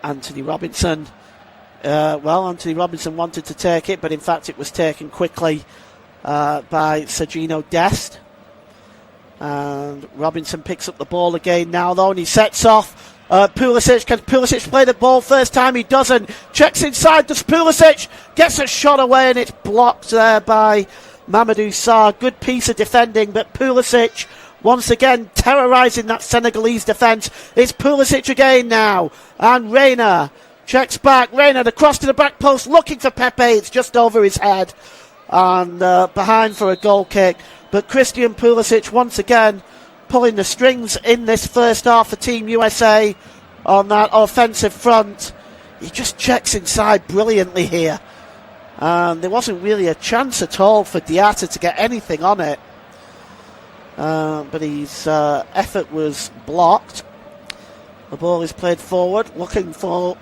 Anthony Robinson. Anthony Robinson wanted to take it, but in fact it was taken quickly by Sergino Dest. And Robinson picks up the ball again now, though, and he sets off. Pulisic, can Pulisic play the ball first time? He doesn't. Checks inside, does Pulisic, gets a shot away, and it's blocked there by Mamadou Sarr. Good piece of defending, but Pulisic once again terrorising that Senegalese defence. It's Pulisic again now, and Reina checks back. Reina, the cross to the back post, looking for Pepe. It's just over his head, and behind for a goal kick. But Christian Pulisic once again pulling the strings in this first half for Team USA on that offensive front. He just checks inside brilliantly here. There wasn't really a chance at all for Diatta to get anything on it. But his effort was blocked. The ball is played forward, looking for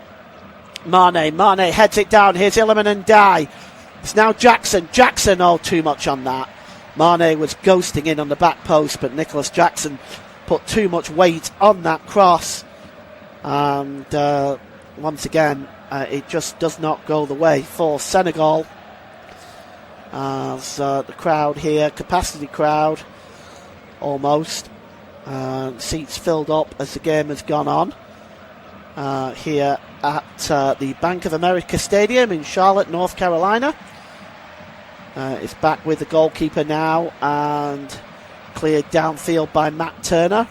Mane. Mane heads it down. Here's Iliman Ndiaye. It's now Jackson. Jackson, oh, too much on that. Mane was ghosting in on the back post, but Nicholas Jackson put too much weight on that cross. And once again, it just does not go the way for Senegal. As the crowd here, capacity crowd, almost. Seats filled up as the game has gone on. Here at the Bank of America Stadium in Charlotte, North Carolina. It's back with the goalkeeper now and cleared downfield by Matt Turner.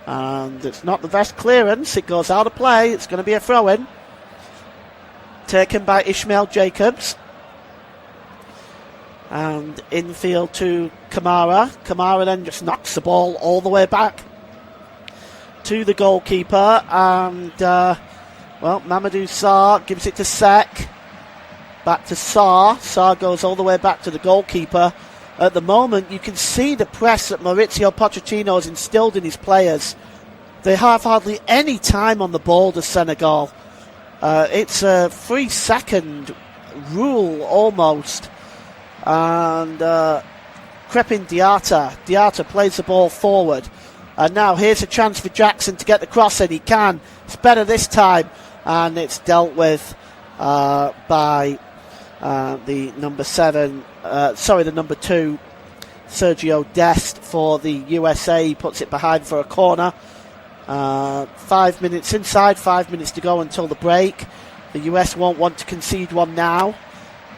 And it's not the best clearance. It goes out of play. It's going to be a throw-in. Taken by Ishmael Jacobs. And infield to Kamara. Kamara then just knocks the ball all the way back to the goalkeeper. And, Mamadou Sarr gives it to Sek. Back to Sarr. Sarr goes all the way back to the goalkeeper. At the moment, you can see the press that Maurizio Pochettino has instilled in his players. They have hardly any time on the ball to Senegal. It's a 3-second rule almost. And Crepin Diatta plays the ball forward. And now here's a chance for Jackson to get the cross in. He can. It's better this time. And it's dealt with by the number 2, Sergio Dest for the USA. He puts it behind for a corner. 5 minutes inside, 5 minutes to go until the break. The US won't want to concede one now.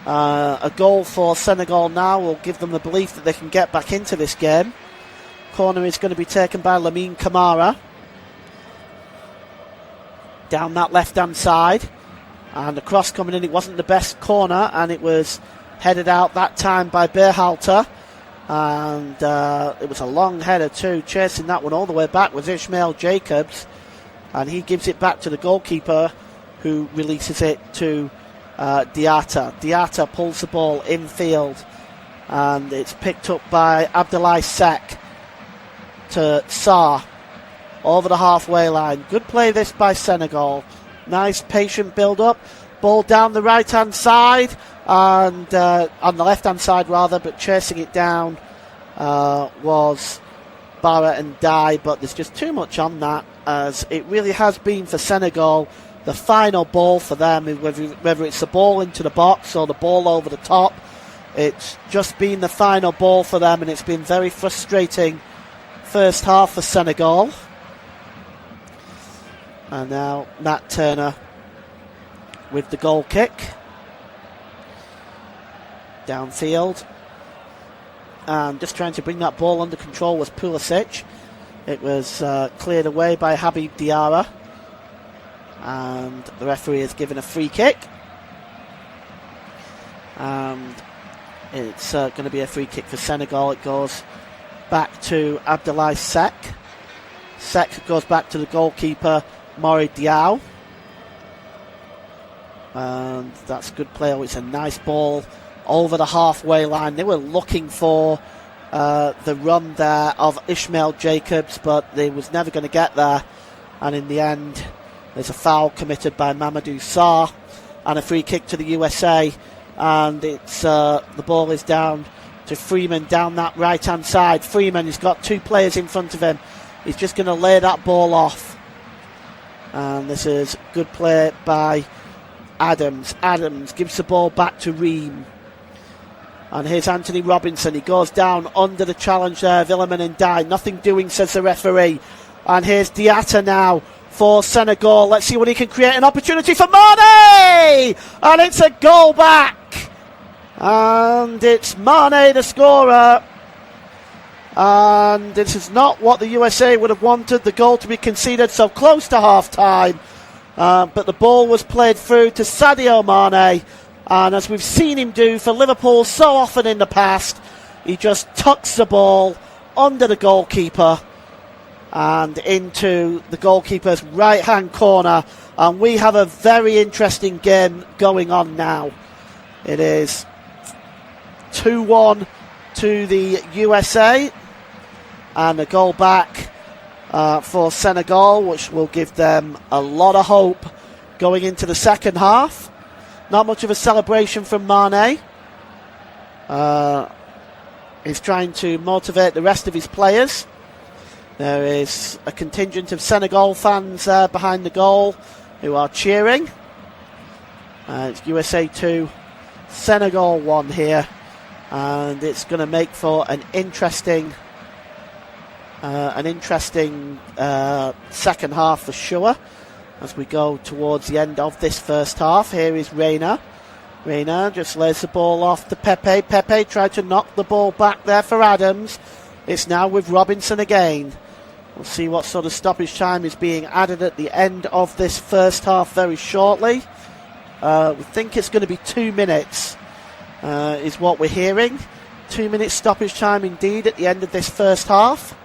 A goal for Senegal now will give them the belief that they can get back into this game. Corner is going to be taken by Lamine Kamara. Down that left-hand side. And the cross coming in, it wasn't the best corner, and it was headed out that time by Berhalter. And it was a long header too. Chasing that one all the way back was Ishmael Jacobs. And he gives it back to the goalkeeper, who releases it to Diatta. Diatta pulls the ball infield, and it's picked up by Abdoulaye Seck to Sarr over the halfway line. Good play this by Senegal. Nice patient build up. Ball down the right hand side, and on the left hand side rather, but chasing it down was Barrett and Dye, but there's just too much on that, as it really has been for Senegal the final ball for them, whether it's the ball into the box or the ball over the top. It's just been the final ball for them, and it's been very frustrating first half for Senegal. And now Nat Turner with the goal kick. Downfield. And just trying to bring that ball under control was Pulisic. It was cleared away by Habib Diarra. And the referee has given a free kick. And it's going to be a free kick for Senegal. It goes back to Abdoulaye Seck. Seck goes back to the goalkeeper, Mori Diaw. And that's good play. Oh, it's a nice ball over the halfway line. They were looking for the run there of Ishmael Jacobs, but they was never going to get there. And in the end, there's a foul committed by Mamadou Sarr and a free kick to the USA. And it's the ball is down to Freeman down that right-hand side. Freeman has got two players in front of him. He's just going to lay that ball off. And this is good play by Adams. Adams gives the ball back to Ream. And here's Anthony Robinson. He goes down under the challenge there. Villemin and Dye. Nothing doing, says the referee. And here's Diatta now for Senegal. Let's see what he can create. An opportunity for Mane! And it's a goal back. And it's Mane the scorer. And this is not what the USA would have wanted, the goal to be conceded so close to half-time. But the ball was played through to Sadio Mane. And as we've seen him do for Liverpool so often in the past, he just tucks the ball under the goalkeeper and into the goalkeeper's right-hand corner. And we have a very interesting game going on now. It is 2-1 to the USA. And a goal back for Senegal, which will give them a lot of hope going into the second half. Not much of a celebration from Mane. He's trying to motivate the rest of his players. There is a contingent of Senegal fans there behind the goal who are cheering. It's USA 2, Senegal 1 here. And it's going to make for an interesting second half for sure, as we go towards the end of this first half. Here is Reina. Reina just lays the ball off to Pepe. Pepe tried to knock the ball back there for Adams. It's now with Robinson again. We'll see what sort of stoppage time is being added at the end of this first half very shortly. We think it's going to be 2 minutes. is what we're hearing. 2 minutes stoppage time indeed at the end of this first half.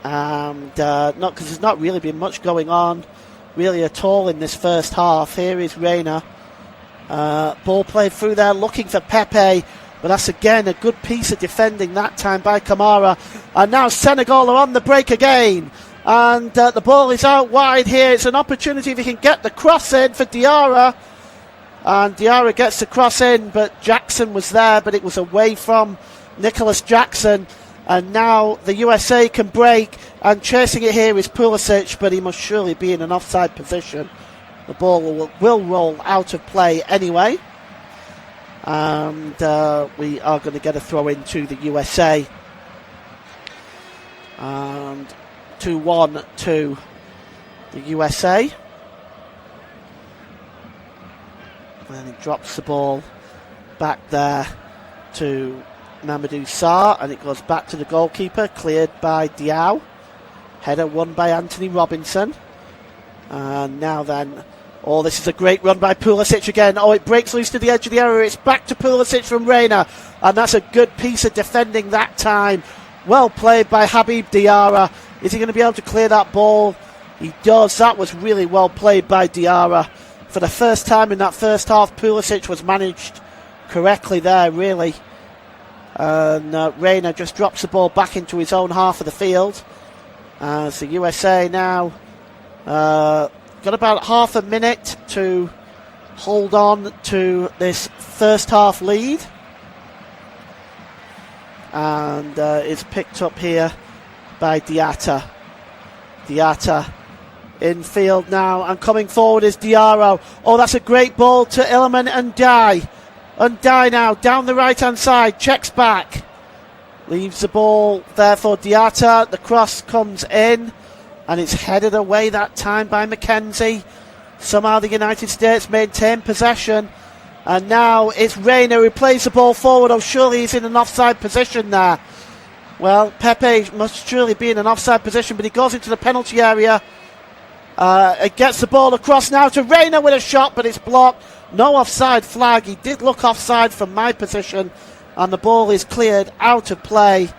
And not because there's not really been much going on really at all in this first half. Here is Reina. Ball played through there looking for Pepe, but that's again a good piece of defending that time by Kamara. And now Senegal are on the break again, and the ball is out wide here. It's an opportunity if he can get the cross in for Diarra, and Diarra gets the cross in, but Jackson was there, but it was away from Nicholas Jackson. And now the USA can break, and chasing it here is Pulisic, but he must surely be in an offside position. The ball will roll out of play anyway. And we are going to get a throw in to the USA. And 2-1 to the USA. And he drops the ball back there to Mamadou Sarr, and it goes back to the goalkeeper, cleared by Diaw. Header won by Anthony Robinson. And now then, this is a great run by Pulisic again. It breaks loose to the edge of the area. It's back to Pulisic from Reina, and that's a good piece of defending that time. Well played by Habib Diarra. Is he going to be able to clear that ball? He does. That was really well played by Diarra. For the first time in that first half, Pulisic was managed correctly there, really. And Reina just drops the ball back into his own half of the field. As the USA now got about half a minute to hold on to this first half lead. And it's picked up here by Diatta. Diatta infield now, and coming forward is Diarra. That's a great ball to Iliman Ndiaye. Ndiaye now down the right hand side, checks back, leaves the ball there for Diatta. The cross comes in, and it's headed away that time by Mackenzie. Somehow the United States maintain possession, and now it's Reina who plays the ball forward. Surely he's in an offside position there. Well, Pepe must surely be in an offside position, but he goes into the penalty area. It gets the ball across now to Reina with a shot, but it's blocked. No offside flag. He did look offside from my position, and the ball is cleared out of play.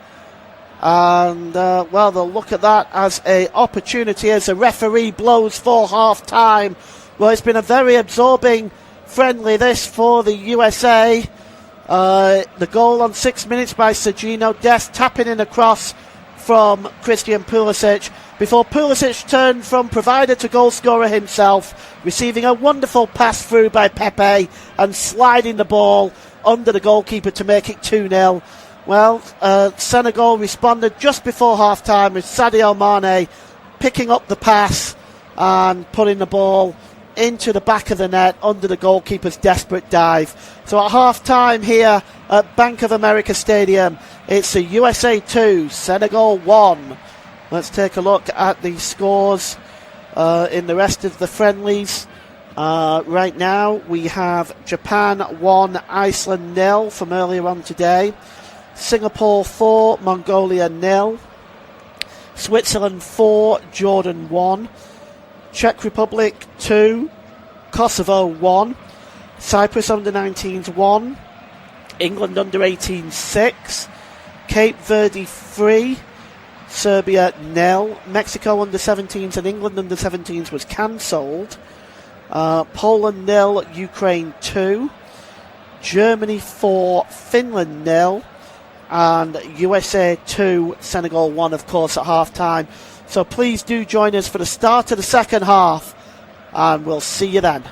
And they'll look at that as an opportunity as the referee blows for half time. Well, it's been a very absorbing friendly this for the USA. The goal on 6 minutes by Sergino Dest, tapping in across from Christian Pulisic, before Pulisic turned from provider to goal scorer himself, receiving a wonderful pass through by Pepe and sliding the ball under the goalkeeper to make it 2-0. Well, Senegal responded just before half-time with Sadio Mane picking up the pass and putting the ball into the back of the net under the goalkeeper's desperate dive. So at half-time here at Bank of America Stadium, it's the USA 2, Senegal 1. Let's take a look at the scores in the rest of the friendlies. Right now we have Japan 1, Iceland 0 from earlier on today. Singapore 4, Mongolia 0. Switzerland 4, Jordan 1. Czech Republic 2, Kosovo 1. Cyprus under-19s 1. England under-18s 6. Cape Verde 3. Serbia 0. Mexico under-17s and England under-17s was cancelled. Poland 0, Ukraine 2. Germany 4, Finland 0. And USA 2, Senegal 1, of course, at half-time. So please do join us for the start of the second half, and we'll see you then.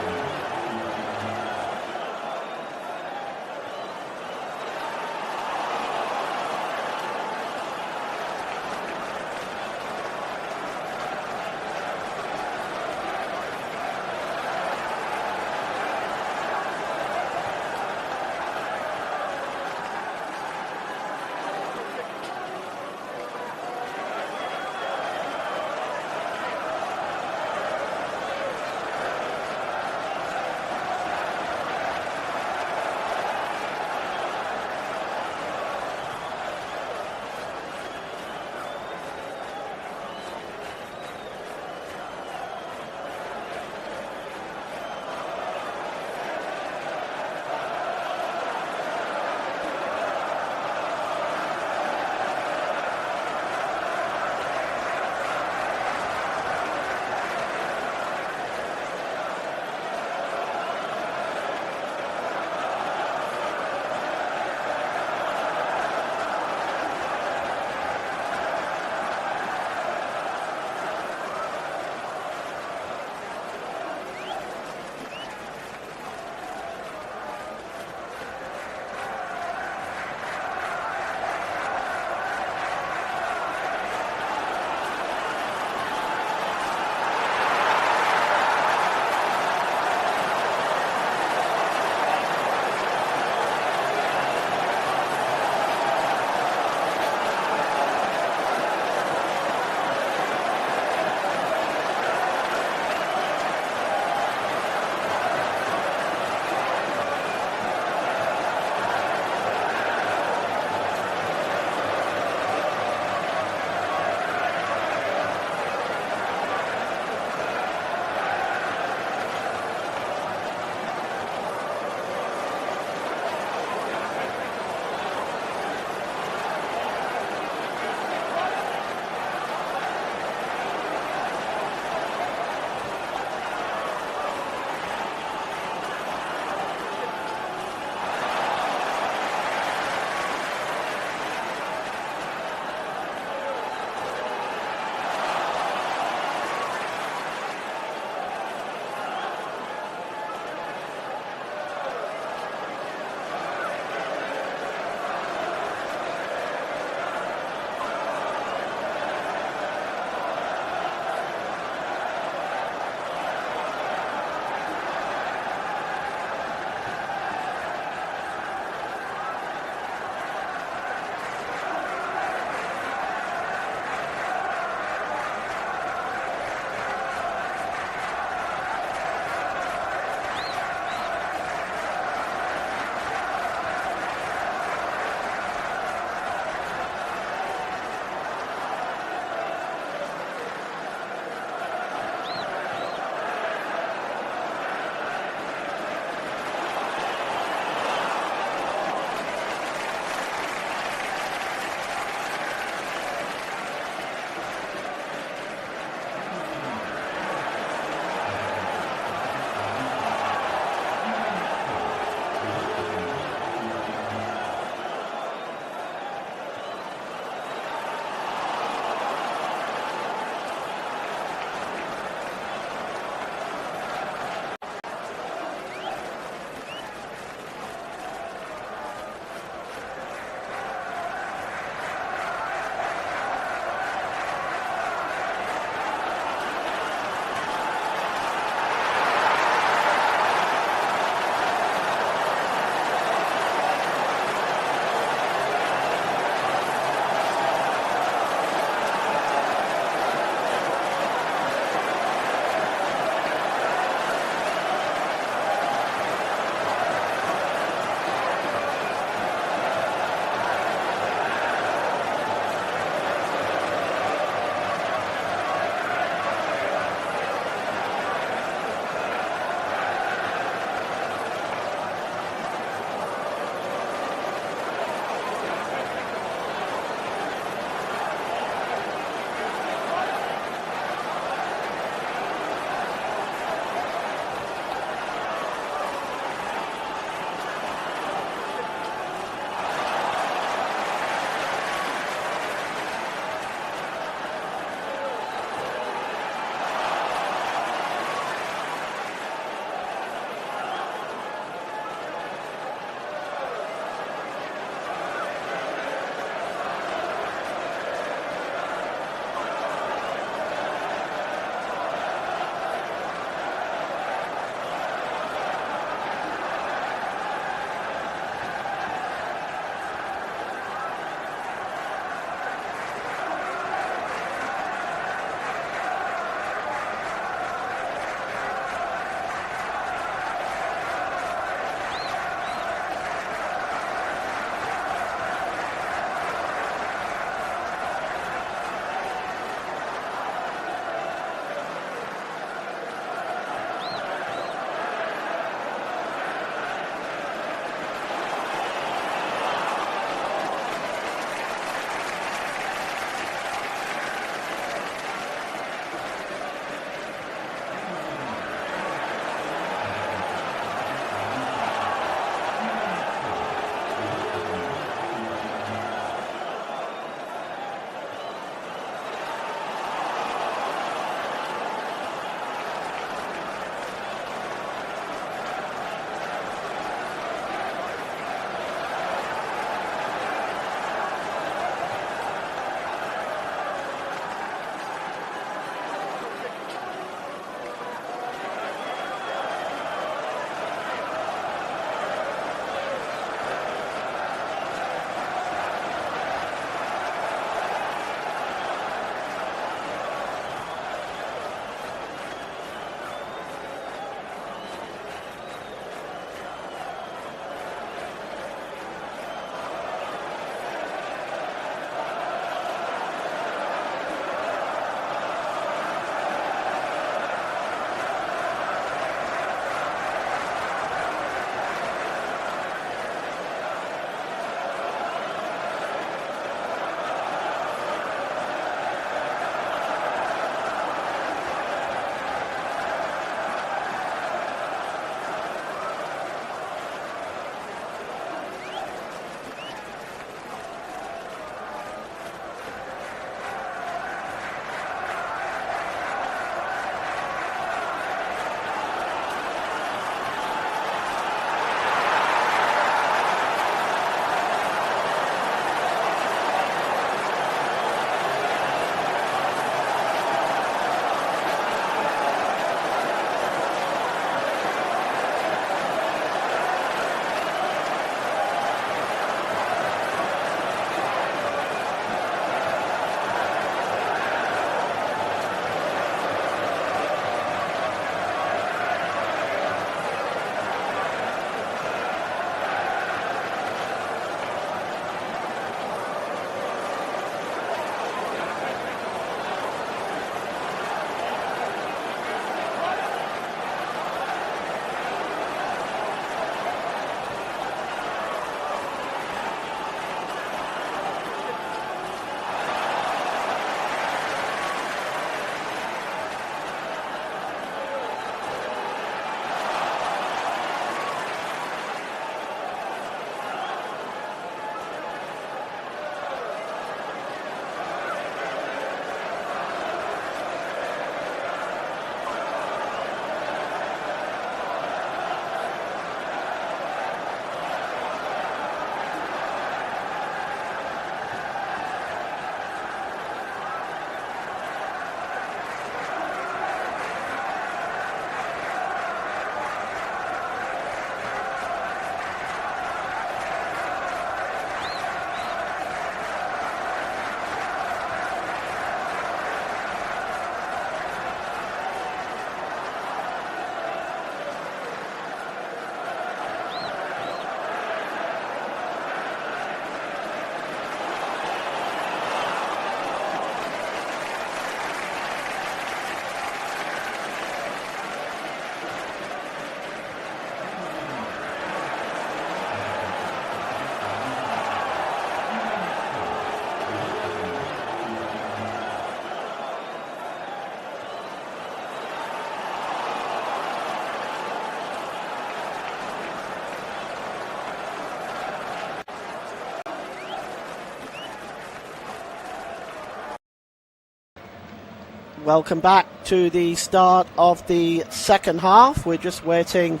welcome back to the start of the second half. We're just waiting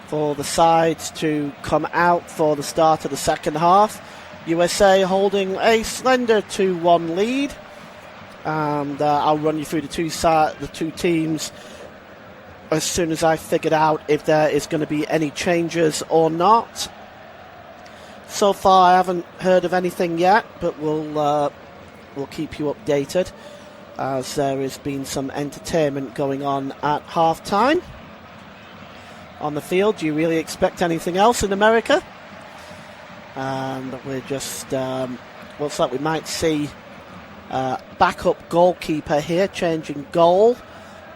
for the sides to come out for the start of the second half. USA holding a slender 2-1 lead, and I'll run you through the two teams as soon as I figured out if there is going to be any changes or not. So far I haven't heard of anything yet, but we'll keep you updated as there has been some entertainment going on at half-time on the field. Do you really expect anything else in America? And we're just, looks like we might see backup goalkeeper here changing goal.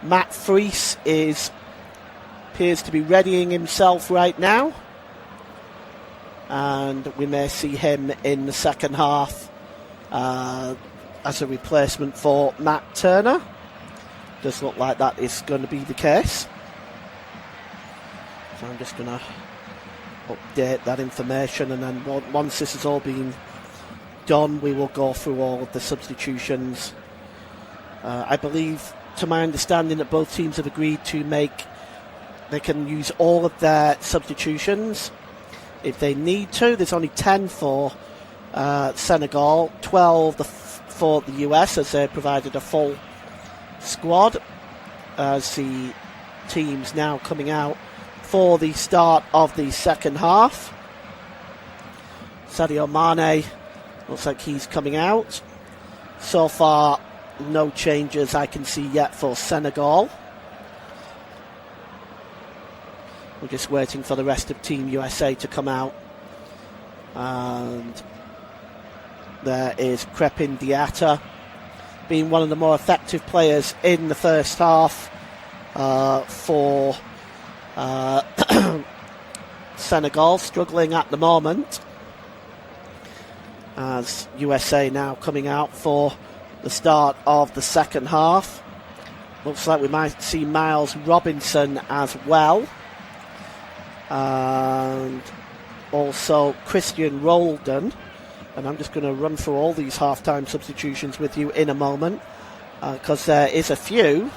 Matt Friess appears to be readying himself right now, and we may see him in the second half as a replacement for Matt Turner. Does look like that is going to be the case. So I'm just going to update that information, and then once this has all been done, we will go through all of the substitutions. I believe, to my understanding, that both teams have agreed to they can use all of their substitutions if they need to. There's only 10 for Senegal, 12 for the US, as they provided a full squad, as the teams now coming out for the start of the second half. Sadio Mane looks like he's coming out. So far, no changes I can see yet for Senegal. We're just waiting for the rest of Team USA to come out. And there is Crepin Diatta, being one of the more effective players in the first half for Senegal, struggling at the moment, as USA now coming out for the start of the second half. Looks like we might see Miles Robinson as well, and also Christian Roldan. And I'm just going to run through all these half-time substitutions with you in a moment, because there is a few.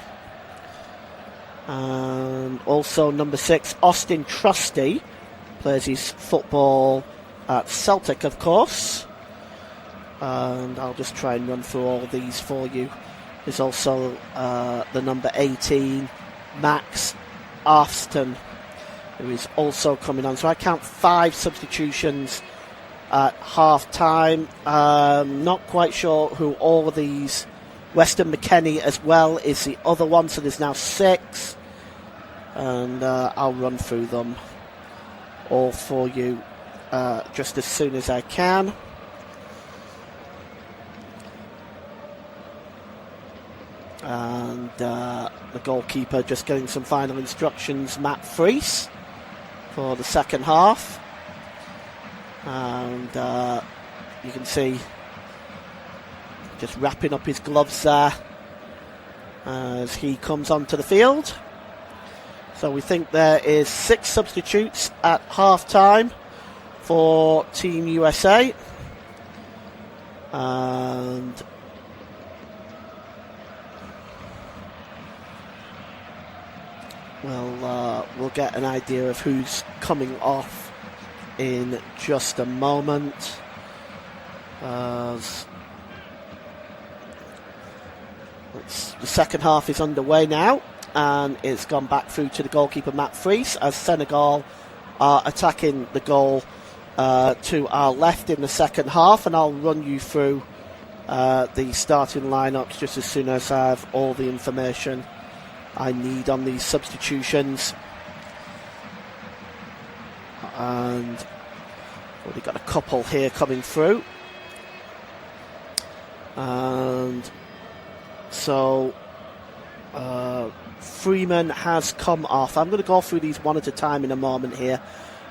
And also number 6, Austin Trusty, plays his football at Celtic, of course. And I'll just try and run through all of these for you. There's also the number 18, Max Arfston, who is also coming on. So I count 5 substitutions at half-time. Not quite sure who all of these. Weston McKennie as well is the other one, so there's now 6. And I'll run through them all for you just as soon as I can. And the goalkeeper just getting some final instructions, Matt Friess, for the second half. And you can see just wrapping up his gloves there as he comes onto the field. So we think there is 6 substitutes at half-time for Team USA. And we'll get an idea of who's coming off in just a moment. The second half is underway now, and it's gone back through to the goalkeeper Matt Friess, as Senegal are attacking the goal to our left in the second half. And I'll run you through the starting lineups just as soon as I have all the information I need on these substitutions. And already got a couple here coming through. And so Freeman has come off. I'm going to go through these one at a time in a moment here.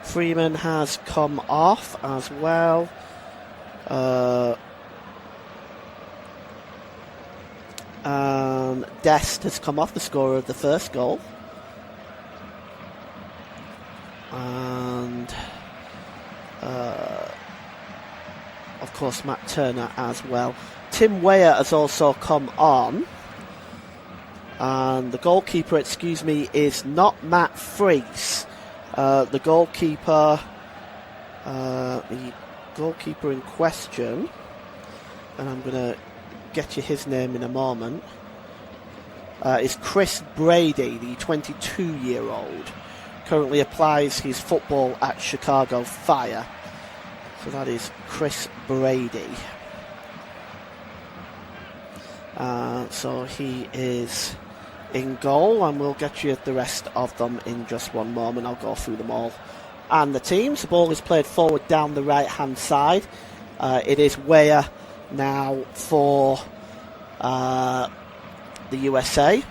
Freeman has come off as well. Dest has come off, the scorer of the first goal. And of course Matt Turner as well. Tim Weah has also come on. And the goalkeeper, excuse me, is not Matt Freese. The goalkeeper in question, and I'm going to get you his name in a moment, is Chris Brady, the 22-year-old. Currently applies his football at Chicago Fire. So that is Chris Brady. So he is in goal, and we'll get you the rest of them in just one moment. I'll go through them all. And the teams, the ball is played forward down the right-hand side. It is Weah now for the USA.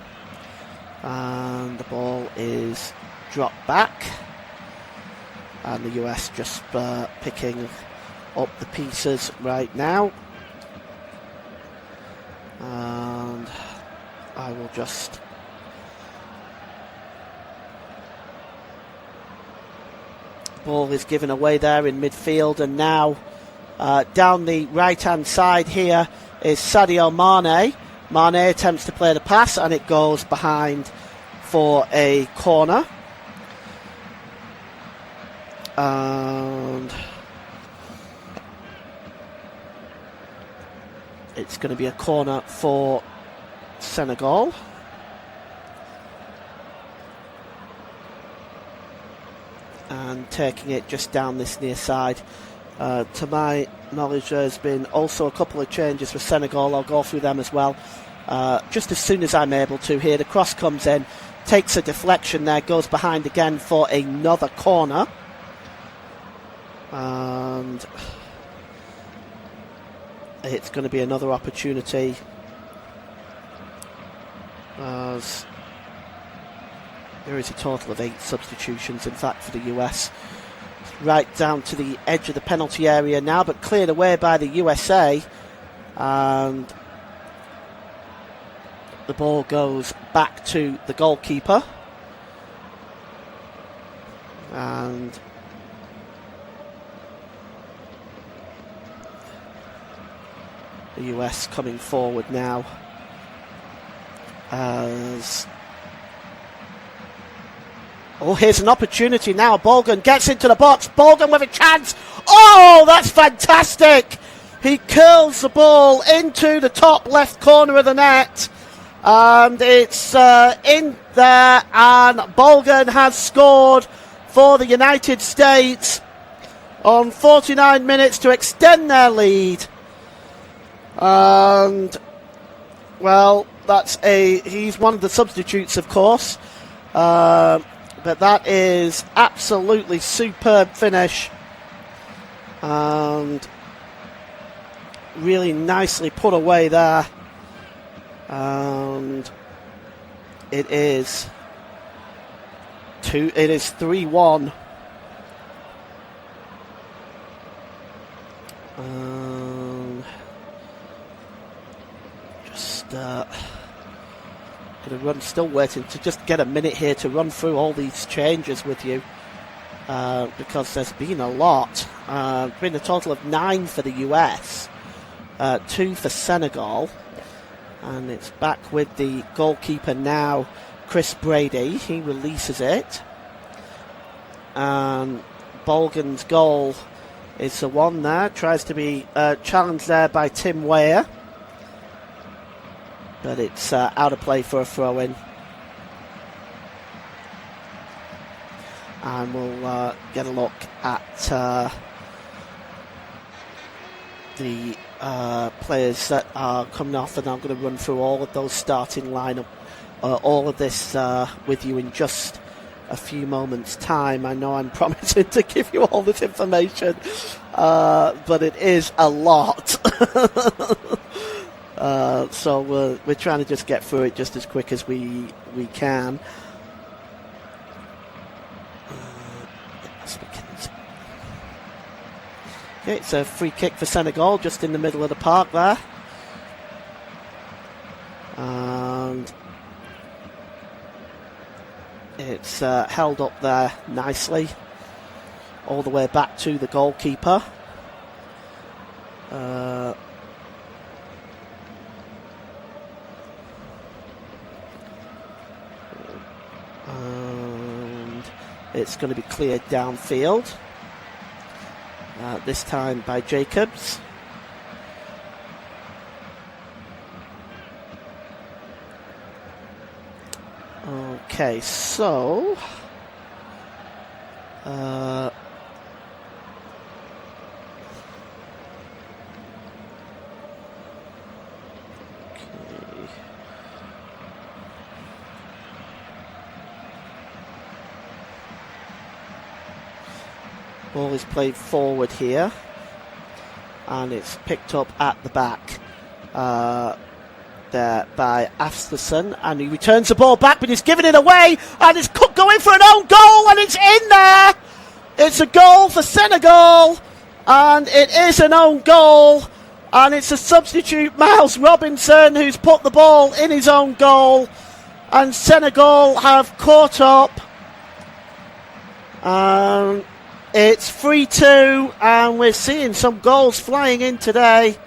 And the ball is dropped back. And the US just picking up the pieces right now. And I will just ball is given away there in midfield, and now down the right hand side here is Sadio Mane. Mane attempts to play the pass, and it goes behind for a corner. And it's going to be a corner for Senegal. And taking it just down this near side. To my knowledge, there's been also a couple of changes for Senegal. I'll go through them as well just as soon as I'm able to here. The cross comes in, takes a deflection there, goes behind again for another corner. And it's going to be another opportunity as there is a total of 8 substitutions, in fact, for the US. Right down to the edge of the penalty area now, but cleared away by the USA. And the ball goes back to the goalkeeper. And the US coming forward now as... Oh, here's an opportunity now. Bolgan gets into the box. Bolgan with a chance. Oh, that's fantastic. He curls the ball into the top left corner of the net. And it's in there. And Bolgan has scored for the United States on 49 minutes to extend their lead. And, well, he's one of the substitutes, of course. But that is absolutely superb finish, and really nicely put away there. And it is 3-1. Going to run, still waiting to just get a minute here to run through all these changes with you, because there's been a lot. Been a total of 9 for the US, 2 for Senegal, and it's back with the goalkeeper now, Chris Brady. He releases it, and Bolgan's goal is the one there, tries to be challenged there by Tim Weah. But it's out of play for a throw-in. And we'll get a look at the players that are coming off, and I'm going to run through all of those starting lineup, all of this with you in just a few moments' time. I know I'm promising to give you all this information, but it is a lot. So we're trying to just get through it just as quick as we can. Okay, it's a free kick for Senegal just in the middle of the park there. And it's held up there nicely all the way back to the goalkeeper. It's going to be cleared downfield. This time by Jacobs. Okay, so okay. Ball is played forward here, and it's picked up at the back there by Afterson, and he returns the ball back, but he's giving it away, and it's going for an own goal, and it's in there. It's a goal for Senegal, and it is an own goal, and it's a substitute, Miles Robinson, who's put the ball in his own goal, and Senegal have caught up. It's 3-2, and we're seeing some goals flying in today.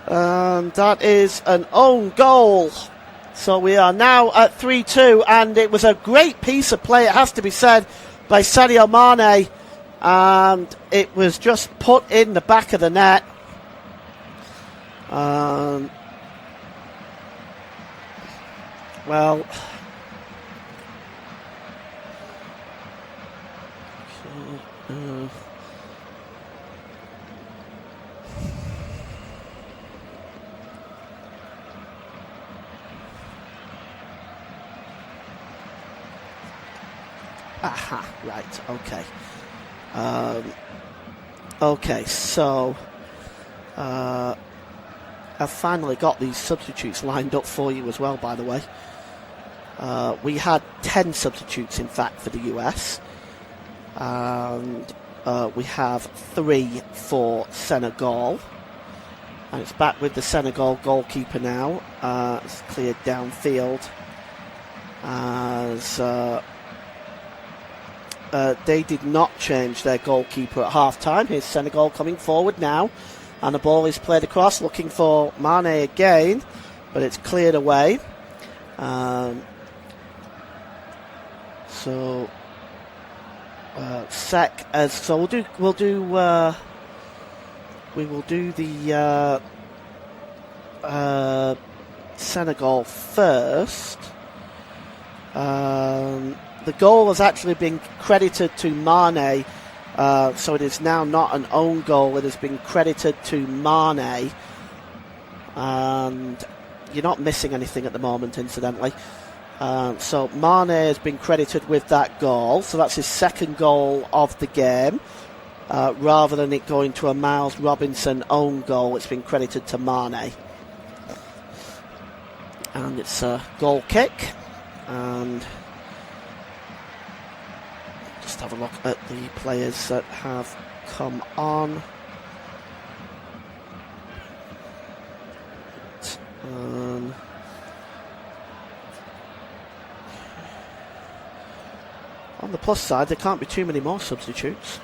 That is an own goal. So we are now at 3-2, and it was a great piece of play, it has to be said, by Sadio Mane, and it was just put in the back of the net. Well, aha, right, okay. Okay, so I've finally got these substitutes lined up for you as well, by the way. We had 10 substitutes, in fact, for the US. And we have 3 for Senegal. And it's back with the Senegal goalkeeper now. It's cleared downfield as they did not change their goalkeeper at half-time. Here's Senegal coming forward now, and the ball is played across, looking for Mane again, but it's cleared away. Sec as so we will do the Senegal first. The goal has actually been credited to Mane, so it is now not an own goal. It has been credited to Mane, and you're not missing anything at the moment, incidentally. So Mane has been credited with that goal, so that's his second goal of the game. Rather than it going to a Miles Robinson own goal, it's been credited to Mane. And it's a goal kick, and just have a look at the players that have come on. On the plus side, there can't be too many more substitutes.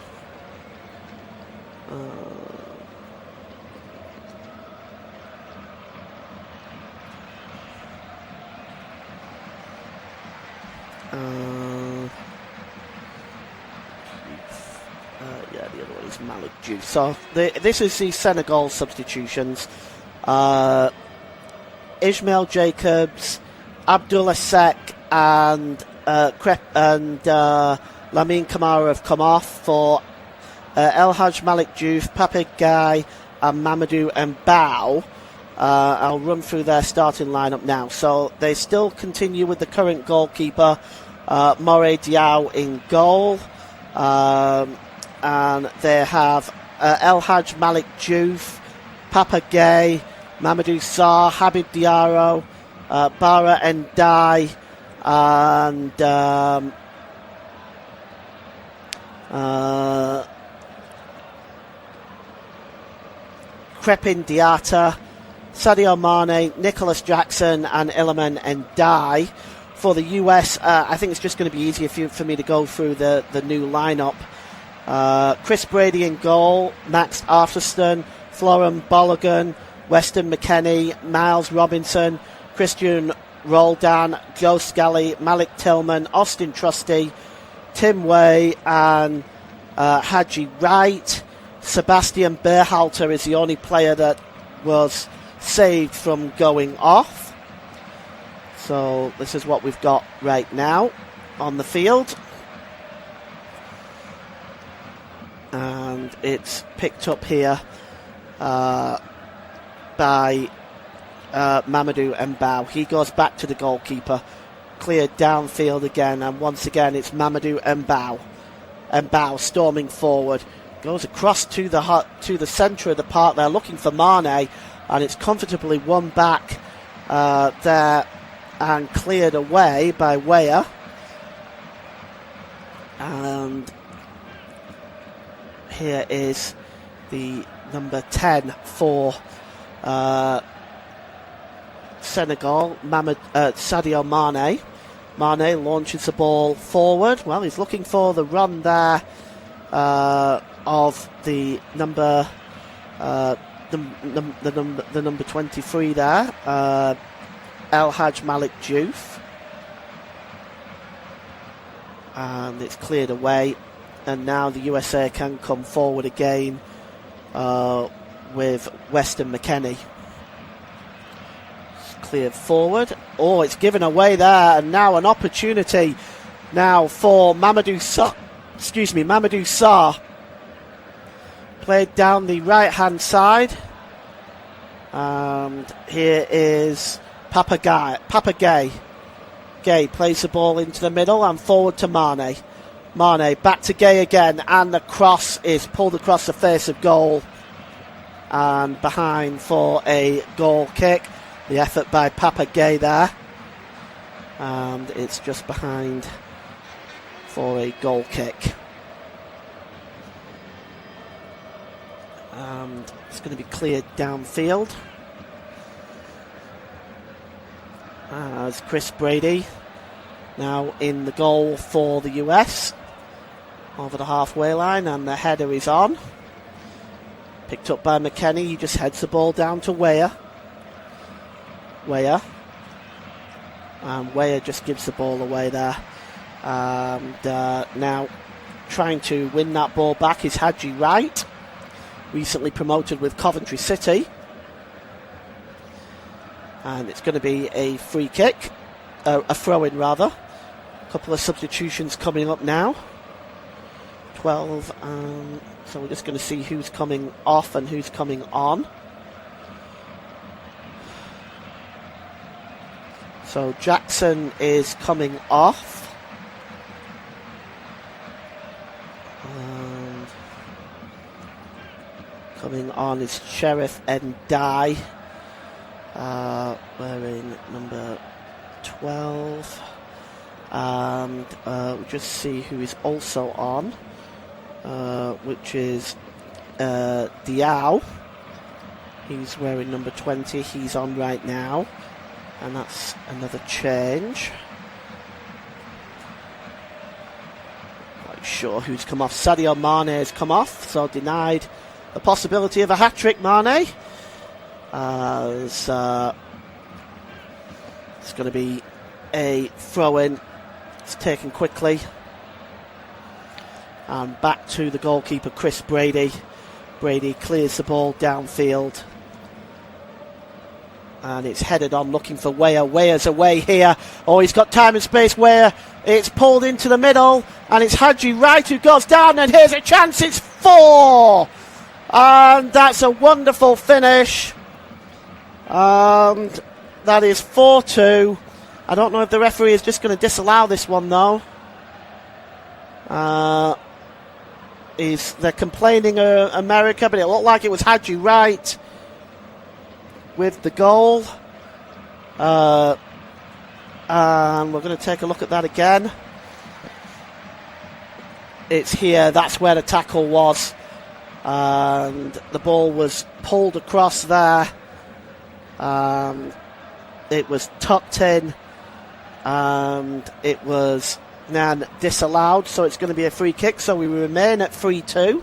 Yeah, the other one is Malik Diouf. So this is the Senegal substitutions. Ismail Jacobs, Abdullah Sek, and Lamine Camara have come off for El Hadj Malik Diouf, Pape Gueye, and Mamadou Mbao. I'll run through their starting lineup now. So they still continue with the current goalkeeper, Moré Diaw, in goal. And they have El Hadj Malik Diouf, Pape Gueye, Mamadou Sarr, Habib Diarra, Bara Ndiaye, and Crepin Diatta, Sadio Mane, Nicholas Jackson, and Iliman Ndiaye. For the US, I think it's just going to be easier for me to go through the new lineup. Chris Brady in goal, Max Arthurson, Florent Balogun, Weston McKennie, Miles Robinson, Christian Roldan, Joe Scally, Malik Tillman, Austin Trusty, Tim Way and Haji Wright. Sebastian Berhalter is the only player that was saved from going off. So this is what we've got right now on the field. And it's picked up here by Mamadou Mbao. He goes back to the goalkeeper, cleared downfield again, and once again it's Mamadou Mbao. Mbao storming forward, goes across to the centre of the park there, looking for Mane, and it's comfortably won back there and cleared away by Weah. And here is the number 10 for Senegal, Sadio Mane. Mane launches the ball forward. Well, he's looking for the run there of the number the number 23 there, El Hadj Malik Diouf, and it's cleared away. And now the USA can come forward again with Weston McKennie. Cleared forward. Oh, it's given away there, and now an opportunity now for Mamadou Sarr. Played down the right-hand side. And here is Papa Gay. Gay plays the ball into the middle and forward to Mane. Mane back to Gay again, and the cross is pulled across the face of goal and behind for a goal kick. The effort by Papa Gay there, and it's just behind for a goal kick. And it's going to be cleared downfield as Chris Brady now in the goal for the US. Over the halfway line, and the header is on. Picked up by McKennie. He just heads the ball down to Weah. And Weah just gives the ball away there. And now trying to win that ball back is Haji Wright, recently promoted with Coventry City. And it's going to be a free kick, a throw-in rather. A couple of substitutions coming up now. 12, so we're just going to see who's coming off and who's coming on. So Jackson is coming off. And coming on is Sheriff Ndai, wearing number 12. And we'll just see who is also on. Which is Diao. He's wearing number 20. He's on right now, and that's another change. Quite sure who's come off. Sadio Mane has come off, so denied the possibility of a hat-trick. Mane, as it's going to be a throw-in. It's taken quickly. And back to the goalkeeper, Chris Brady. Brady clears the ball downfield. And it's headed on, looking for Weah. Weah's away here. Oh, he's got time and space. Weah, it's pulled into the middle. And it's Haji Wright who goes down. And here's a chance. It's 4. And that's a wonderful finish. And that is 4-2. I don't know if the referee is just going to disallow this one, though. They're complaining America, but it looked like it was Haji Wright with the goal. And we're going to take a look at that again. It's here. That's where the tackle was. And the ball was pulled across there. It was tucked in. And it was Nan disallowed, so it's going to be a free kick, so we remain at 3-2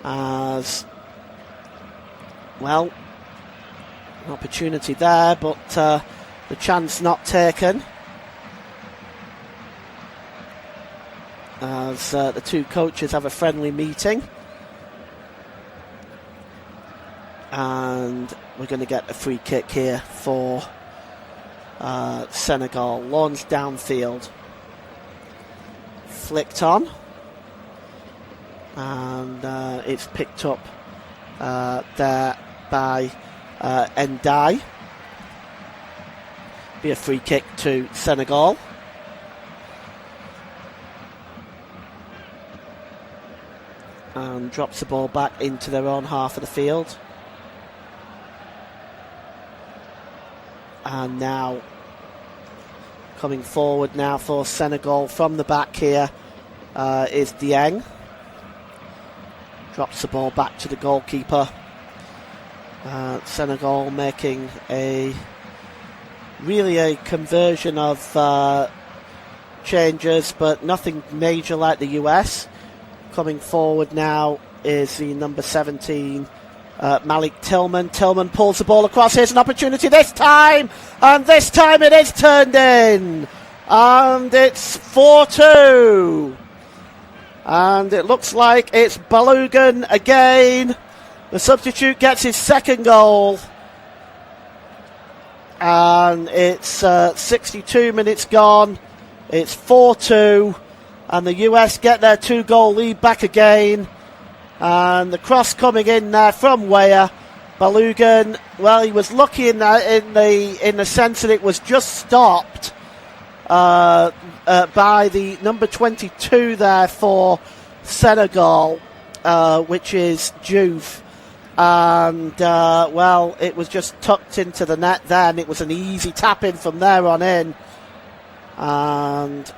as well. An opportunity there, but the chance not taken. As the two coaches have a friendly meeting. And we're going to get a free kick here for Senegal. Launched downfield. Flicked on. And it's picked up there by Ndai. Be a free kick to Senegal. And drops the ball back into their own half of the field. And now coming forward now for Senegal from the back here is Dieng. Drops the ball back to the goalkeeper. Senegal making a conversion of changes, but nothing major like the US. Coming forward now is the number 17, Malik Tillman. Tillman pulls the ball across. Here's an opportunity this time, and this time it is turned in, and it's 4-2. And it looks like it's Balogun again. The substitute gets his second goal, and it's 62 minutes gone. It's 4-2, and the US get their 2-goal lead back again. And the cross coming in there from Weah. Balogun, well, he was lucky in the sense that it was just stopped by the number 22 there for Senegal, which is Diouf. And, well, it was just tucked into the net then. It was an easy tap-in from there on in. And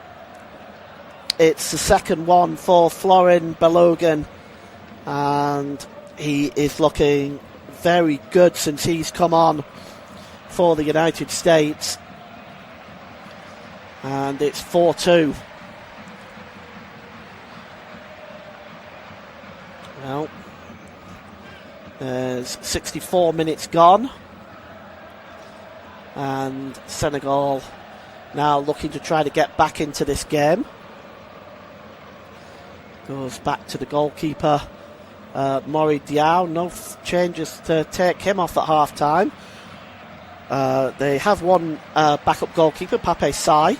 it's the second one for Florin Balogun. And he is looking very good since he's come on for the United States. And it's 4-2. Well, there's 64 minutes gone. And Senegal now looking to try to get back into this game. Goes back to the goalkeeper. Mori Diaw, no changes to take him off at half time. They have one backup goalkeeper, Pape Sai.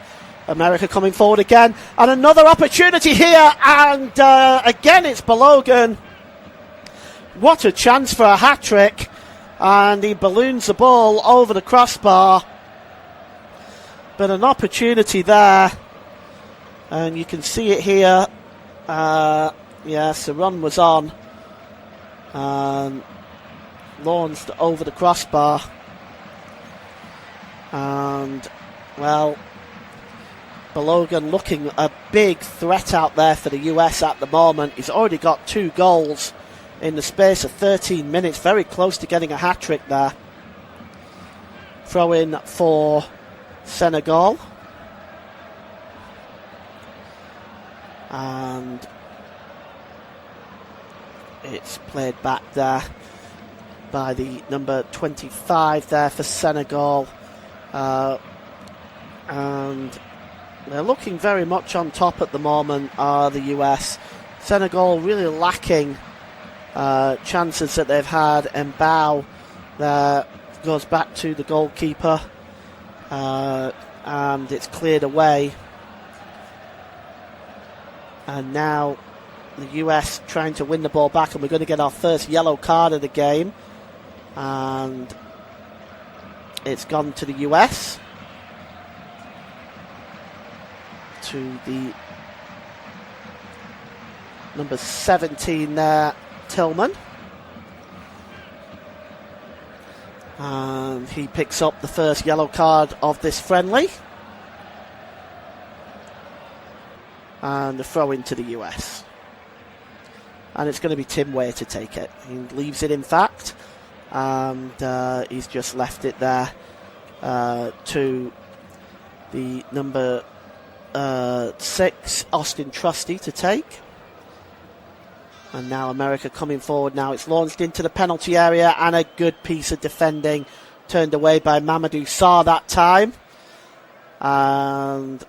America coming forward again, and another opportunity here, and again it's Balogun. What a chance for a hat-trick, and he balloons the ball over the crossbar. But an opportunity there, and you can see it here. Yes, the run was on. Launched over the crossbar, and well, Balogun looking a big threat out there for the US at the moment. He's already got 2 goals in the space of 13 minutes, very close to getting a hat-trick there. Throw in for Senegal, and it's played back there by the number 25 there for Senegal. And they're looking very much on top at the moment, are the US. Senegal really lacking chances that they've had. Mbao there goes back to the goalkeeper. And it's cleared away. And now the US trying to win the ball back, and we're going to get our first yellow card of the game, and it's gone to the US, to the number 17 there, Tillman, and he picks up the first yellow card of this friendly, and the throw into the US. And it's going to be Tim Weah to take it. He leaves it, in fact, and he's just left it there to the number 6, Austin Trusty, to take. And now America coming forward. Now it's launched into the penalty area, and a good piece of defending turned away by Mamadou Sarr that time. And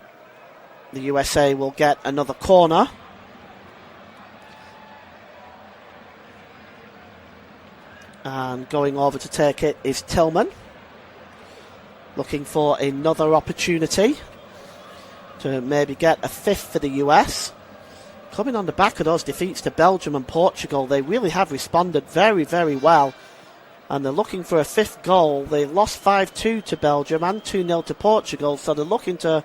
the USA will get another corner. And going over to take it is Tillman. Looking for another opportunity to maybe get a fifth for the US. Coming on the back of those defeats to Belgium and Portugal, they really have responded very, very well. And they're looking for a fifth goal. They lost 5-2 to Belgium and 2-0 to Portugal, so they're looking to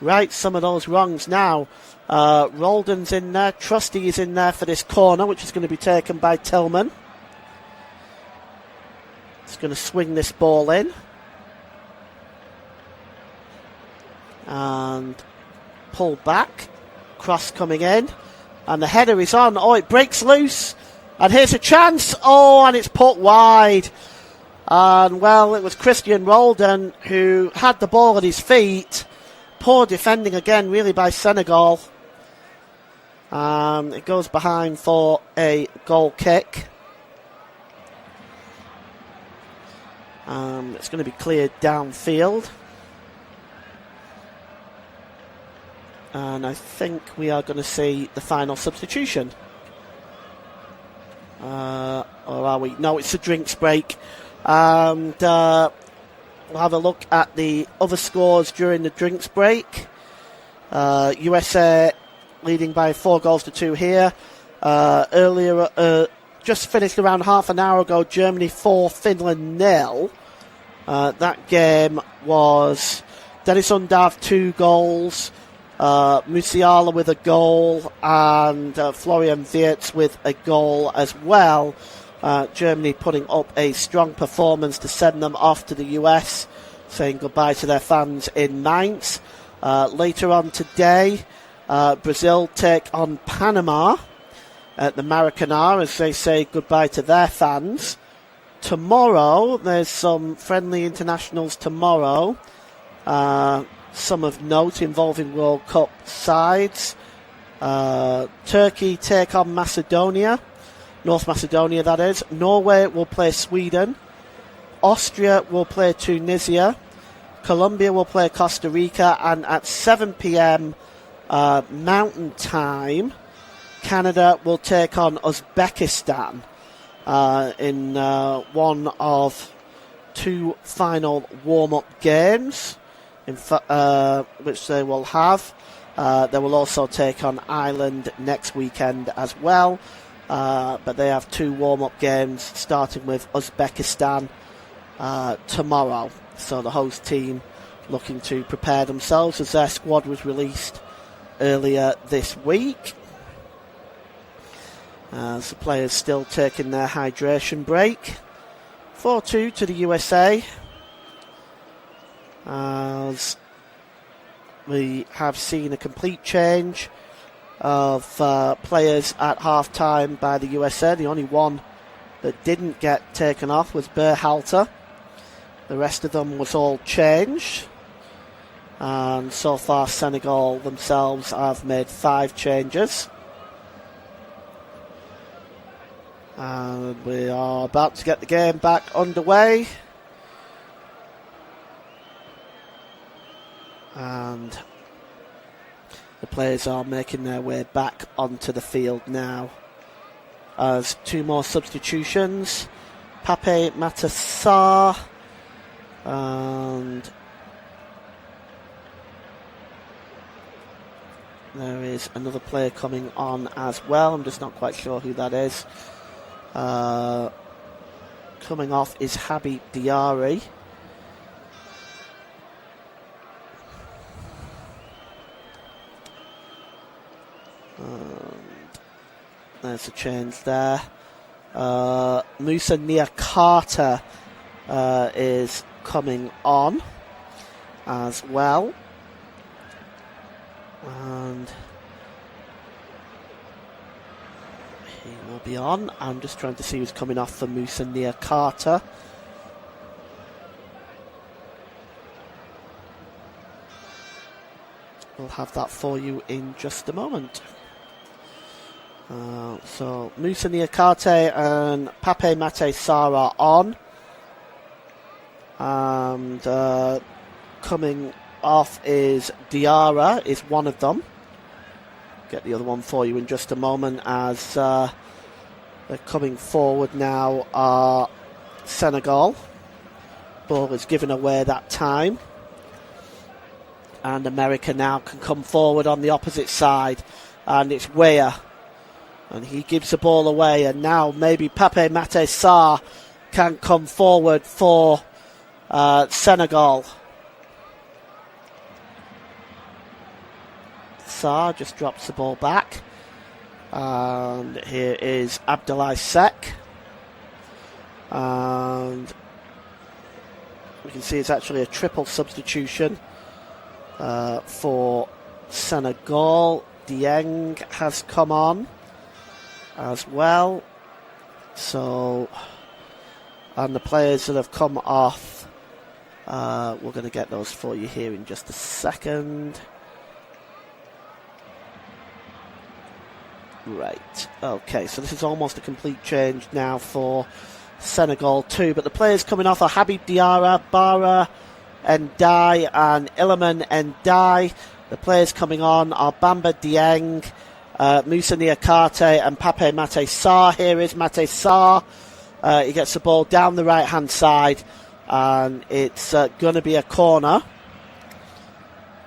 right some of those wrongs now. Roldan's in there. Trusty is in there for this corner, which is going to be taken by Tillman. He's going to swing this ball in. And pull back. Cross coming in. And the header is on. Oh, it breaks loose. And here's a chance. Oh, and it's put wide. And, well, it was Christian Roldan who had the ball at his feet. Poor defending again, really, by Senegal. It goes behind for a goal kick. It's going to be cleared downfield. And I think we are going to see the final substitution. Or are we? No, it's a drinks break. And we'll have a look at the other scores during the drinks break. USA leading by 4-2 here. Earlier, just finished around half an hour ago, Germany 4, Finland 0. That game was Dennis Undav 2 goals, Musiala with a goal, and Florian Wirtz with a goal as well. Germany putting up a strong performance to send them off to the US, saying goodbye to their fans in Mainz. Later on today, Brazil take on Panama at the Maracanã as they say goodbye to their fans. Tomorrow, there's some friendly internationals tomorrow. Some of note involving World Cup sides. Turkey take on Macedonia. North Macedonia, that is. Norway will play Sweden. Austria will play Tunisia. Colombia will play Costa Rica. And at 7 p.m. Mountain Time, Canada will take on Uzbekistan in one of 2 final warm-up games, which they will have. They will also take on Ireland next weekend as well. But they have 2 warm-up games, starting with Uzbekistan tomorrow. So the host team looking to prepare themselves as their squad was released earlier this week. As the players still taking their hydration break. 4-2 to the USA. As we have seen a complete change of players at half-time by the USA. The only one that didn't get taken off was Berhalter. The rest of them was all changed. And so far Senegal themselves have made 5 changes. And we are about to get the game back underway. And the players are making their way back onto the field now. As 2 more substitutions. Pape Matar and there is another player coming on as well. I'm just not quite sure who that is. Coming off is Habib Diarry. There's a change there. Musa Niakhaté is coming on as well. And he will be on. I'm just trying to see who's coming off for Musa Niakhaté. We'll have that for you in just a moment. So Musa Niakhaté and Pape Matar Sarr are on. And coming off is Diarra, is one of them. Get the other one for you in just a moment, as they're coming forward now are Senegal. Ball is given away that time. And America now can come forward on the opposite side. And it's Weah. And he gives the ball away. And now maybe Pape Mate Sarr can come forward for Senegal. Sarr just drops the ball back. And here is Abdoulaye Seck. And we can see it's actually a triple substitution for Senegal. Dieng has come on as well. So, and the players that have come off, we're going to get those for you here in just a second. Right, okay, so this is almost a complete change now for Senegal too, but the players coming off are Habib Diarra, Bara Ndiaye and Iliman Ndiaye. The players coming on are Bamba Dieng, Moussa Niakate and Pape Mate Sarr. Here is Mate Sarr. He gets the ball down the right hand side and it's going to be a corner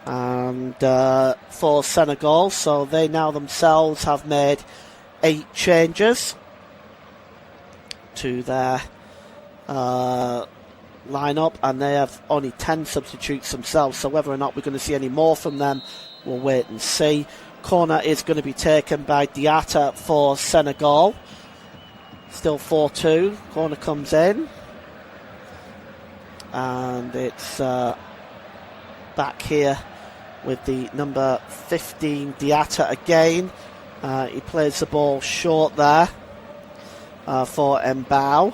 and for Senegal, so they now themselves have made 8 changes to their lineup, and they have only 10 substitutes themselves, so whether or not we're going to see any more from them, we'll wait and see. Corner is going to be taken by Diatta for Senegal. Still 4-2. Corner comes in and it's back here with the number 15 Diatta again. He plays the ball short there for Mbao.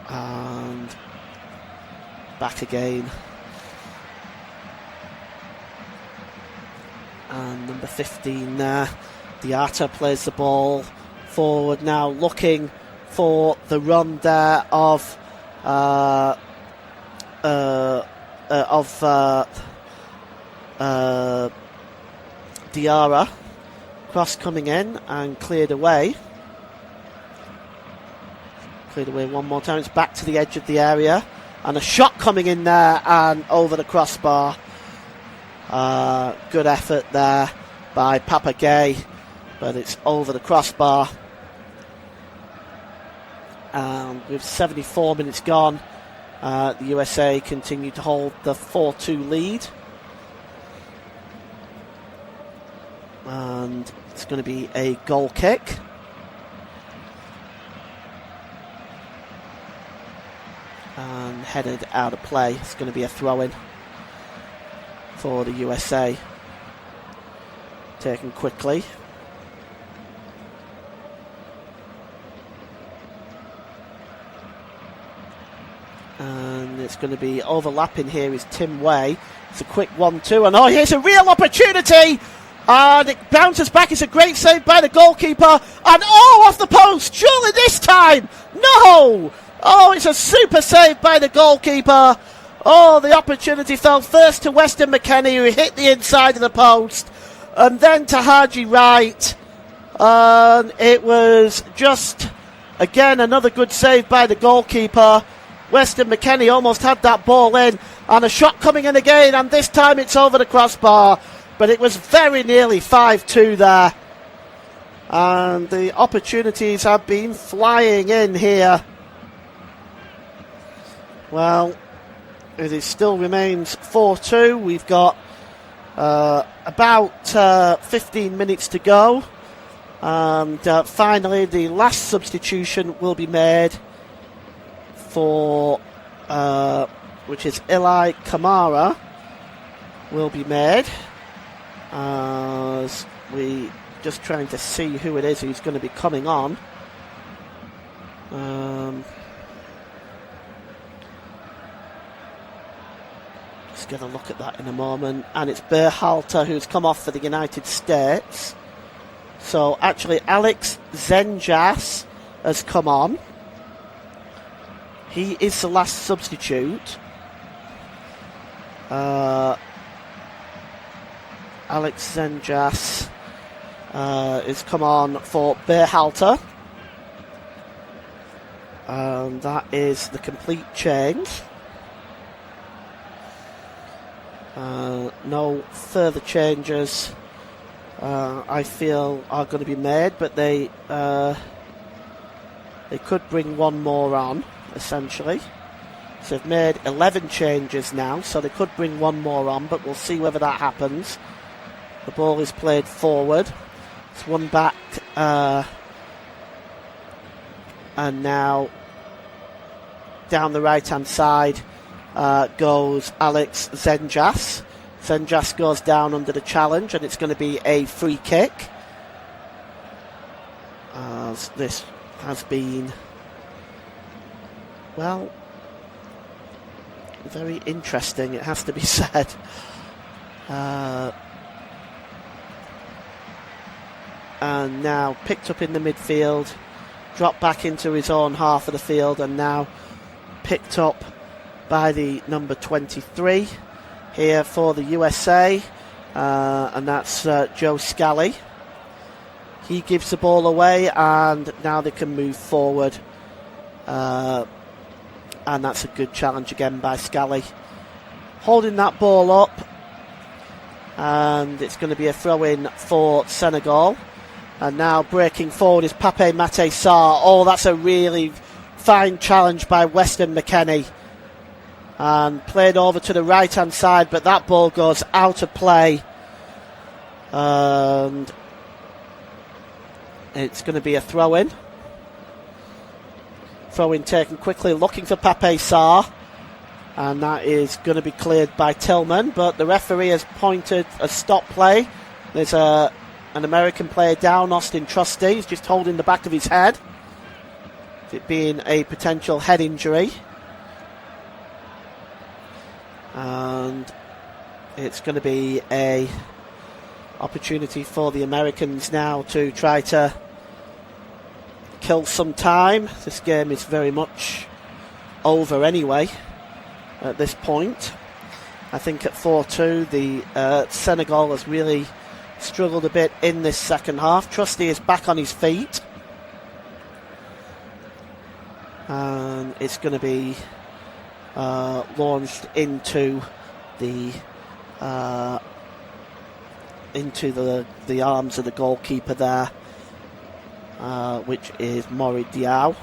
And back again. And number 15 there. Diatta plays the ball forward now, looking for the run there of Diarra. Cross coming in and cleared away. Cleared away one more time. It's back to the edge of the area. And a shot coming in there and over the crossbar. Good effort there by Papa Gay. But it's over the crossbar. And with 74 minutes gone, the USA continue to hold the 4-2 lead. And it's going to be a goal kick. And headed out of play. It's going to be a throw-in for the USA. Taken quickly. And it's going to be overlapping here is Tim Way. It's a quick 1-2. And here's a real opportunity. And it bounces back. It's a great save by the goalkeeper. And off the post. Surely this time. No. It's a super save by the goalkeeper. The opportunity fell first to Weston McKennie, who hit the inside of the post, and then to Haji Wright. It was just, again, another good save by the goalkeeper. Weston McKennie almost had that ball in, and a shot coming in again, and this time it's over the crossbar, but it was very nearly 5-2 there. And the opportunities have been flying in here. Well, it still remains 4-2. We've got about 15 minutes to go. And finally, the last substitution will be made for, which is Eli Kamara, will be made. As we just trying to see who it is who's going to be coming on. Get a look at that in a moment. And it's Berhalter who's come off for the United States. So actually Alex Zenjas has come on. He is the last substitute. Alex Zenjas is come on for Berhalter. And that is the complete change. No further changes, I feel, are going to be made, but they could bring one more on, essentially. So they've made 11 changes now, so they could bring one more on, but we'll see whether that happens. The ball is played forward. It's one back, and now down the right-hand side goes Alex Zenjas. Zenjas goes down under the challenge, and it's going to be a free kick. This has been, well, very interesting, it has to be said. And now picked up in the midfield, dropped back into his own half of the field, and now picked up by the number 23 here for the USA, and that's Joe Scally. He gives the ball away, and now they can move forward, and that's a good challenge again by Scally. Holding that ball up, and it's going to be a throw-in for Senegal. And now breaking forward is Pape Maté Sarr. Oh, that's a really fine challenge by Weston McKennie. And played over to the right-hand side, but that ball goes out of play. And it's going to be a throw-in. Throw-in taken quickly, looking for Pape Sarr. And that is going to be cleared by Tillman, but the referee has pointed a stop play. There's an American player down, Austin Trusty. He's just holding the back of his head, it being a potential head injury. And it's going to be a opportunity for the Americans now to try to kill some time. This game is very much over anyway at this point. I think at 4-2 the Senegal has really struggled a bit in this second half. Trusty is back on his feet, and it's going to be launched into the arms of the goalkeeper there, which is Mori Diaw.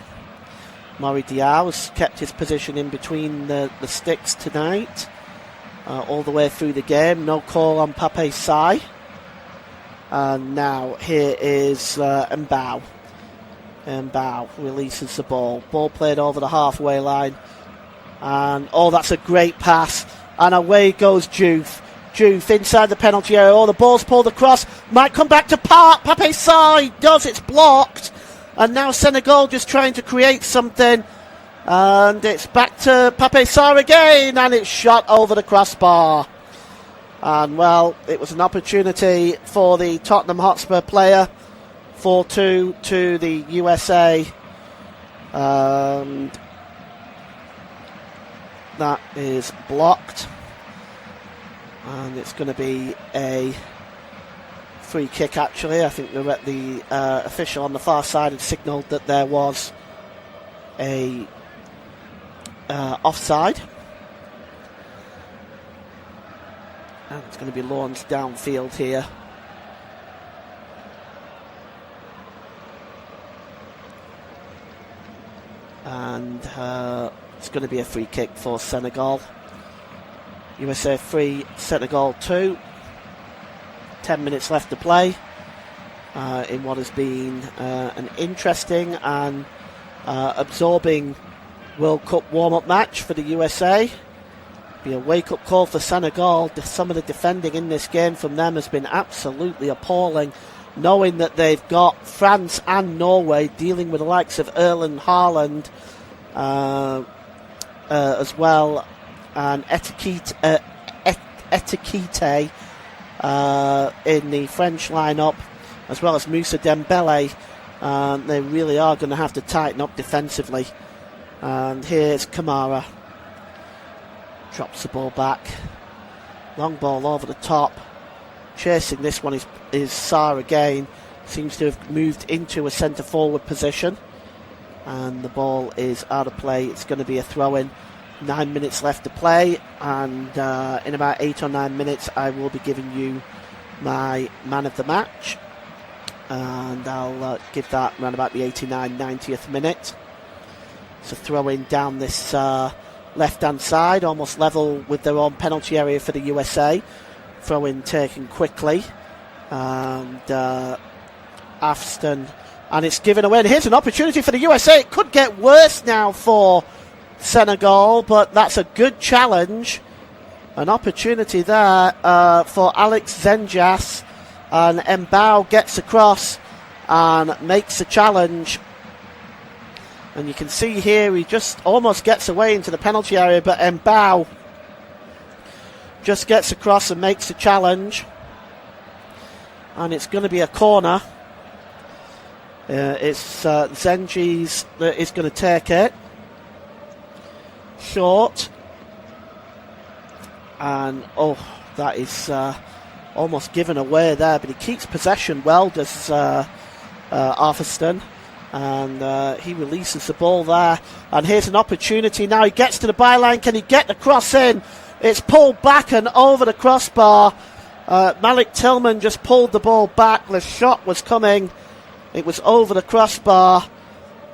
Mori Diaw has kept his position in between the sticks tonight, all the way through the game. No call on Pape Sarr. And now here is Mbao. Mbao releases the ball. Ball played over the halfway line. And, oh, that's a great pass. And away goes Diouf. Diouf inside the penalty area. Oh, the ball's pulled across. Might come back to Pape Sarr. He does. It's blocked. And now Senegal just trying to create something. And it's back to Pape Sarr again. And it's shot over the crossbar. And, well, it was an opportunity for the Tottenham Hotspur player. 4-2 to the USA. And that is blocked. And it's going to be a free kick, actually. I think the official on the far side had signalled that there was a offside. And it's going to be launched downfield here. And it's going to be a free kick for Senegal. USA 3, Senegal 2. 10 minutes left to play in what has been an interesting and absorbing World Cup warm-up match for the USA. Be a wake-up call for Senegal. Some of the defending in this game from them has been absolutely appalling, knowing that they've got France and Norway dealing with the likes of Erling Haaland as well, and Etiquette in the French lineup, as well as Moussa Dembele. They really are going to have to tighten up defensively And here's Kamara. Drops the ball back. Long ball over the top. Chasing this one is Sarr again. Seems to have moved into a centre forward position. And the ball is out of play. It's going to be a throw-in. 9 minutes left to play. And in about 8 or 9 minutes, I will be giving you my man of the match. And I'll give that around about the 89, 90th minute. It's a throw-in down this left-hand side, almost level with their own penalty area for the USA. Throw-in taken quickly. And Afston, and it's given away. And here's an opportunity for the USA. It could get worse now for Senegal, but that's a good challenge. An opportunity there for Alex Zenjas. And Mbao gets across and makes a challenge. And you can see here he just almost gets away into the penalty area, but Mbao just gets across and makes a challenge. And it's going to be a corner. It's Zenjas that is going to take it. Short. And, that is almost given away there, but he keeps possession well, does Arthurstone. And he releases the ball there. And here's an opportunity now. He gets to the byline. Can he get the cross in? It's pulled back and over the crossbar. Malik Tillman just pulled the ball back. The shot was coming. It was over the crossbar.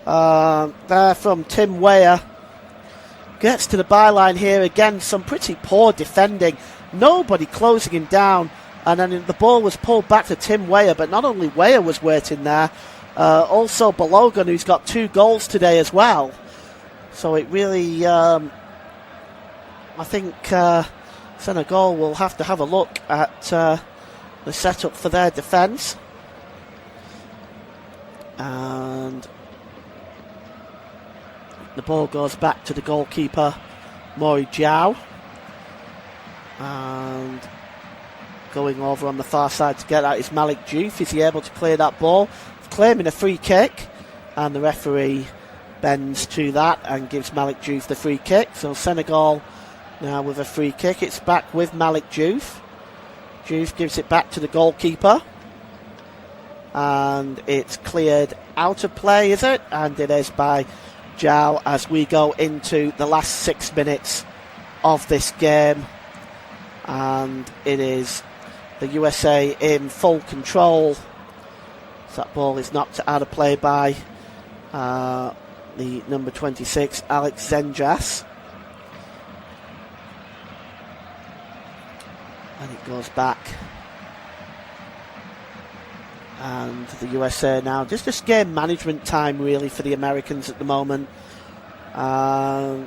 There from Tim Weah. Gets to the byline here. Again, some pretty poor defending. Nobody closing him down. And then the ball was pulled back to Tim Weah. But not only Weah was waiting there, also Balogun, who's got 2 goals today as well. So it really, I think Senegal will have to have a look at the setup for their defence. And the ball goes back to the goalkeeper, Mori Jiao. And going over on the far side to get that is Malik Diouf. Is he able to clear that ball? Claiming a free kick. And the referee bends to that and gives Malik Diouf the free kick. So Senegal now with a free kick. It's back with Malik Diouf. Diouf gives it back to the goalkeeper. And it's cleared out of play, is it? And it is by Jiao as we go into the last 6 minutes of this game. And it is the USA in full control. So that ball is knocked out of play by the number 26, Alex Zenjas. And it goes back. And the USA now, just game management time really for the Americans at the moment. The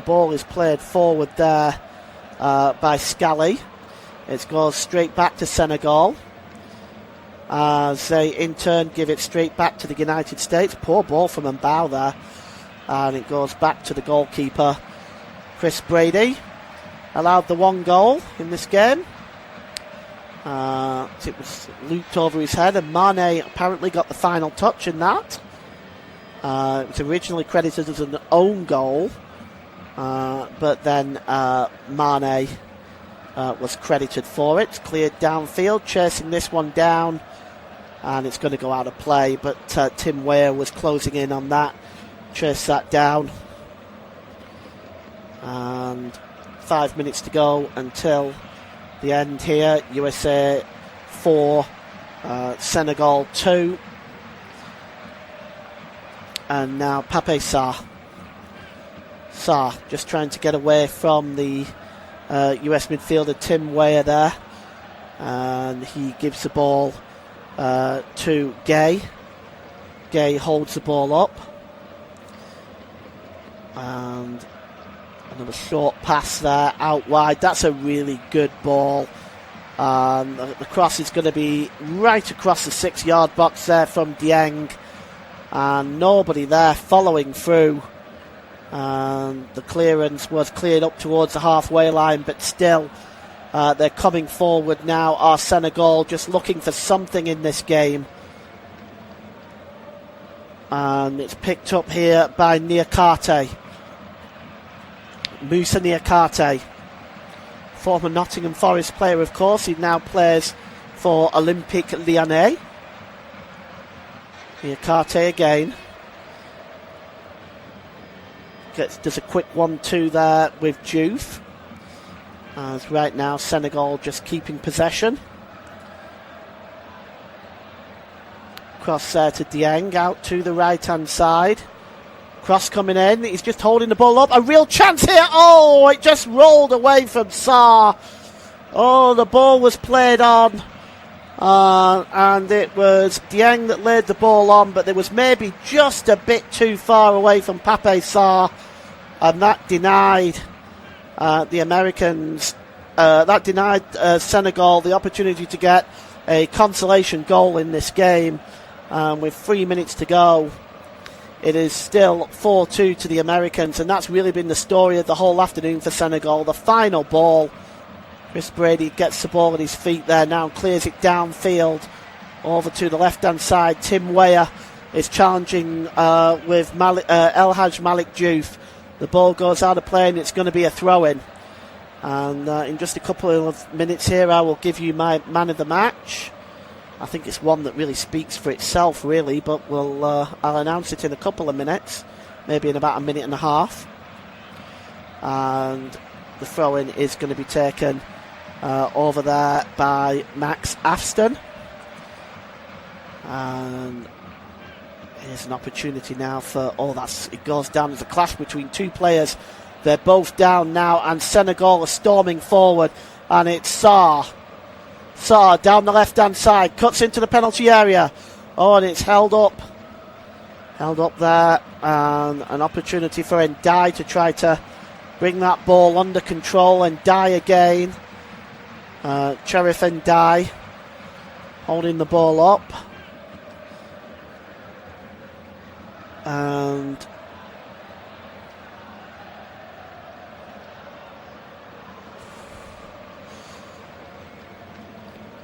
ball is played forward there by Scally. It goes straight back to Senegal. As they in turn give it straight back to the United States. Poor ball from Mbao there. And it goes back to the goalkeeper, Chris Brady. Allowed the 1 goal in this game. It was looped over his head, and Mane apparently got the final touch in that. It was originally credited as an own goal, but then Mane was credited for it. Cleared downfield, chasing this one down, and it's going to go out of play, but Tim Weah was closing in on that, chased that down. And 5 minutes to go until the end here. USA 4, Senegal 2. And now Pape Sarr. Sarr just trying to get away from the US midfielder Tim Weah there. And he gives the ball to Gay. Gay holds the ball up. And another short pass there out wide. That's a really good ball. The cross is going to be right across the 6-yard box there from Dieng. And nobody there following through. And the clearance was cleared up towards the halfway line, but still they're coming forward now. Are Senegal just looking for something in this game? And it's picked up here by Niakate. Moussa Niakate, former Nottingham Forest player, of course. He now plays for Olympique Lyonnais. Niakate again. Does a quick 1-2 there with Diouf. As right now Senegal just keeping possession. Cross there to Dieng, out to the right hand side. Cross coming in, he's just holding the ball up. A real chance here. Oh, it just rolled away from Sarr. Oh, the ball was played on. And it was Dieng that laid the ball on, but there was maybe just a bit too far away from Pape Sarr. And that denied the Americans, that denied Senegal the opportunity to get a consolation goal in this game. With 3 minutes to go, it is still 4-2 to the Americans, and that's really been the story of the whole afternoon for Senegal. The final ball, Chris Brady gets the ball at his feet there now and clears it downfield over to the left-hand side. Tim Weah is challenging with El Hadj Malik Diouf. The ball goes out of play and it's going to be a throw-in. And in just a couple of minutes here, I will give you my man of the match. I think it's one that really speaks for itself, really, but I'll announce it in a couple of minutes, maybe in about a minute and a half. And the throw-in is going to be taken over there by Max Afston. And here's an opportunity now for it goes down as a clash between two players. They're both down now, and Senegal are storming forward, and it's Sarr. Sarr down the left-hand side, cuts into the penalty area. Oh, and it's held up there, and an opportunity for Ndiaye to try to bring that ball under control. Ndiaye again. Cherif Ndiaye holding the ball up. And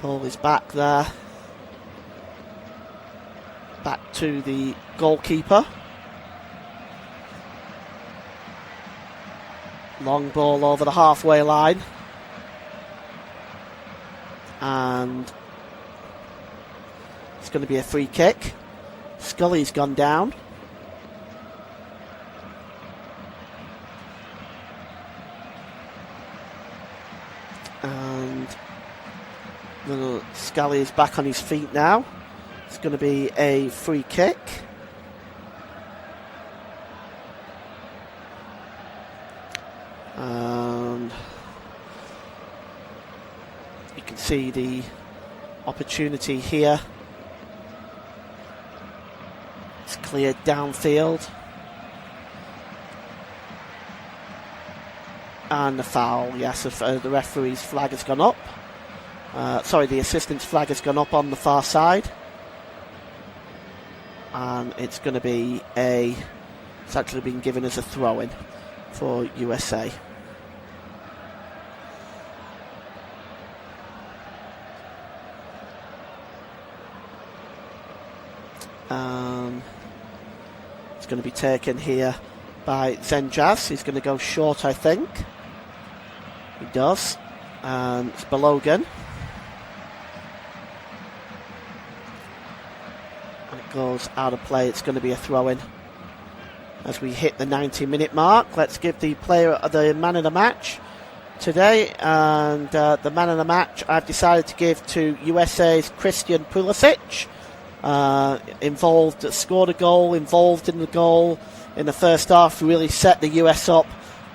ball is back there. Back to the goalkeeper. Long ball over the halfway line. And it's going to be a free kick. Scully's gone down. And little Scully is back on his feet now. It's going to be a free kick. And you can see the opportunity here. It's cleared downfield. And the foul, yes, the referee's flag has gone up. The assistant's flag has gone up on the far side. And it's going to be it's actually been given as a throw-in for USA. It's going to be taken here by Zenjaz. He's going to go short, I think. He does. And it's Balogun. And it goes out of play. It's going to be a throw-in as we hit the 90-minute mark. Let's give the player the man of the match today. And the man of the match I've decided to give to USA's Christian Pulisic. Scored a goal, involved in the goal in the first half, really set the US up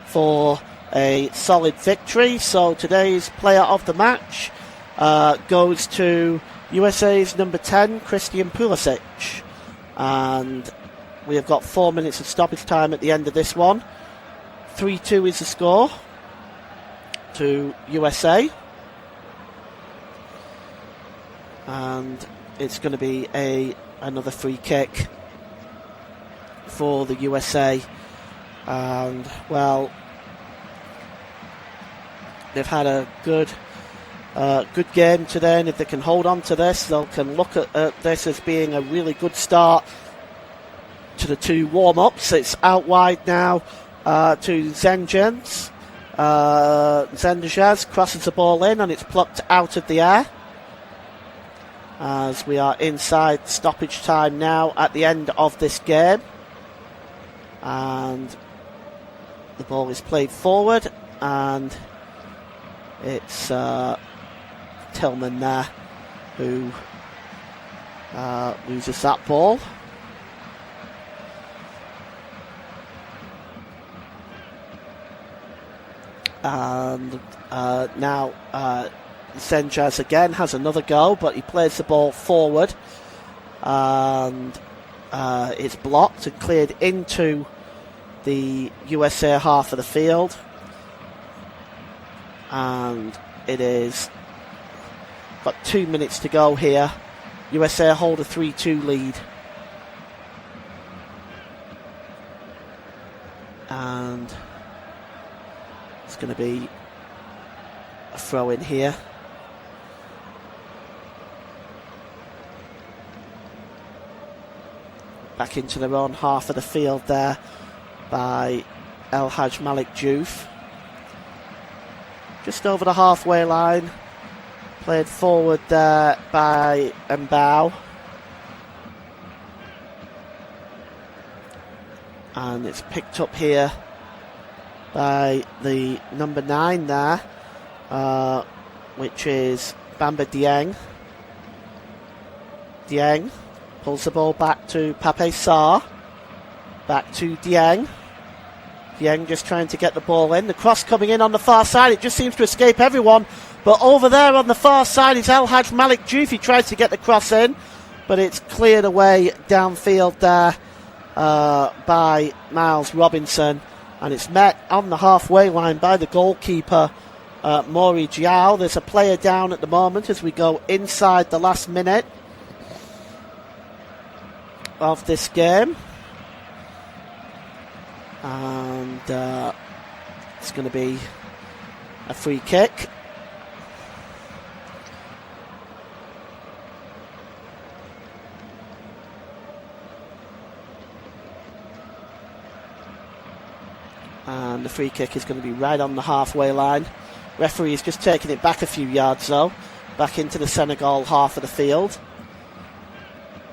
for a solid victory. So today's player of the match goes to USA's number 10, Christian Pulisic. And we have got 4 minutes of stoppage time at the end of this one. 3-2 is the score to USA. And it's going to be another free kick for the USA. And, well, they've had a good game today, and if they can hold on to this, they can look at this as being a really good start to the 2 warm-ups. It's out wide now to Zengens. Zengens crosses the ball in and it's plucked out of the air. As we are inside stoppage time now at the end of this game. And the ball is played forward, and it's Tillman there who loses that ball. And now Zenjas again has another go, but he plays the ball forward, and it's blocked and cleared into the USA half of the field. And it is got 2 minutes to go here. USA hold a 3-2 lead. And it's going to be a throw in here. Back into their own half of the field there by El Haj Malik Diouf. Just over the halfway line. Played forward there by Mbao. And it's picked up here by the number 9 there, which is Bamba Dieng. Dieng pulls the ball back to Pape Sarr. Back to Dieng. Dieng just trying to get the ball in. The cross coming in on the far side. It just seems to escape everyone. But over there on the far side is El Haj Malik Diouf. He tries to get the cross in, but it's cleared away downfield there by Miles Robinson. And it's met on the halfway line by the goalkeeper, Maury Jiao. There's a player down at the moment as we go inside the last minute of this game. And it's going to be a free kick. And the free kick is going to be right on the halfway line. Referee is just taking it back a few yards though, back into the Senegal half of the field.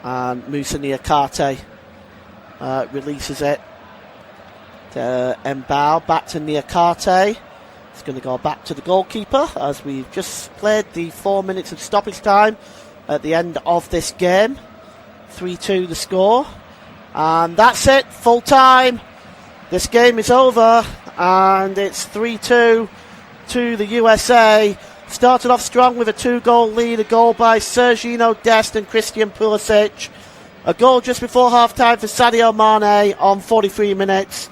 And Moussa Niakate releases it to Mbao, back to Niakate. It's going to go back to the goalkeeper as we've just played the 4 minutes of stoppage time at the end of this game. 3-2 the score. And that's it, full time. This game is over, and it's 3-2 to the USA. Started off strong with a 2-goal lead, a goal by Sergino Dest and Christian Pulisic. A goal just before half-time for Sadio Mane on 43 minutes.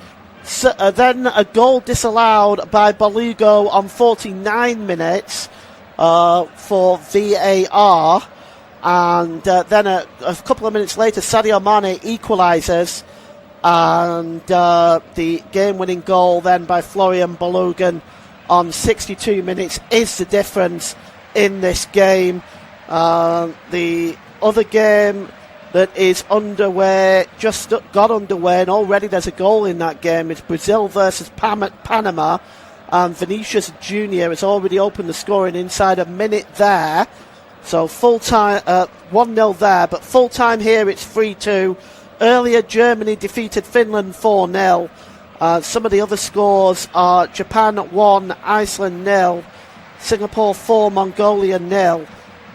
Then a goal disallowed by Balugo on 49 minutes for VAR. And then a couple of minutes later, Sadio Mane equalises. And the game-winning goal then by Florian Balogun on 62 minutes is the difference in this game. The other game that is underway, just got underway, and already there's a goal in that game. It's Brazil versus Panama, and Vinicius Jr. has already opened the scoring inside a minute there. So full-time, 1-0 there, but full-time here it's 3-2. Earlier, Germany defeated Finland 4-0. Some of the other scores are Japan 1, Iceland 0, Singapore 4, Mongolia 0,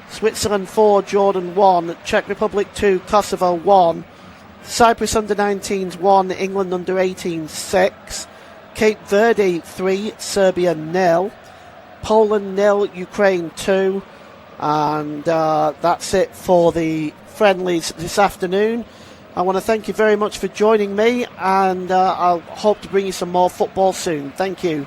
Switzerland 4, Jordan 1, Czech Republic 2, Kosovo 1, Cyprus under-19s 1, England under-18s 6, Cape Verde 3, Serbia 0, Poland 0, Ukraine 2, and that's it for the friendlies this afternoon. I want to thank you very much for joining me, and I'll hope to bring you some more football soon. Thank you.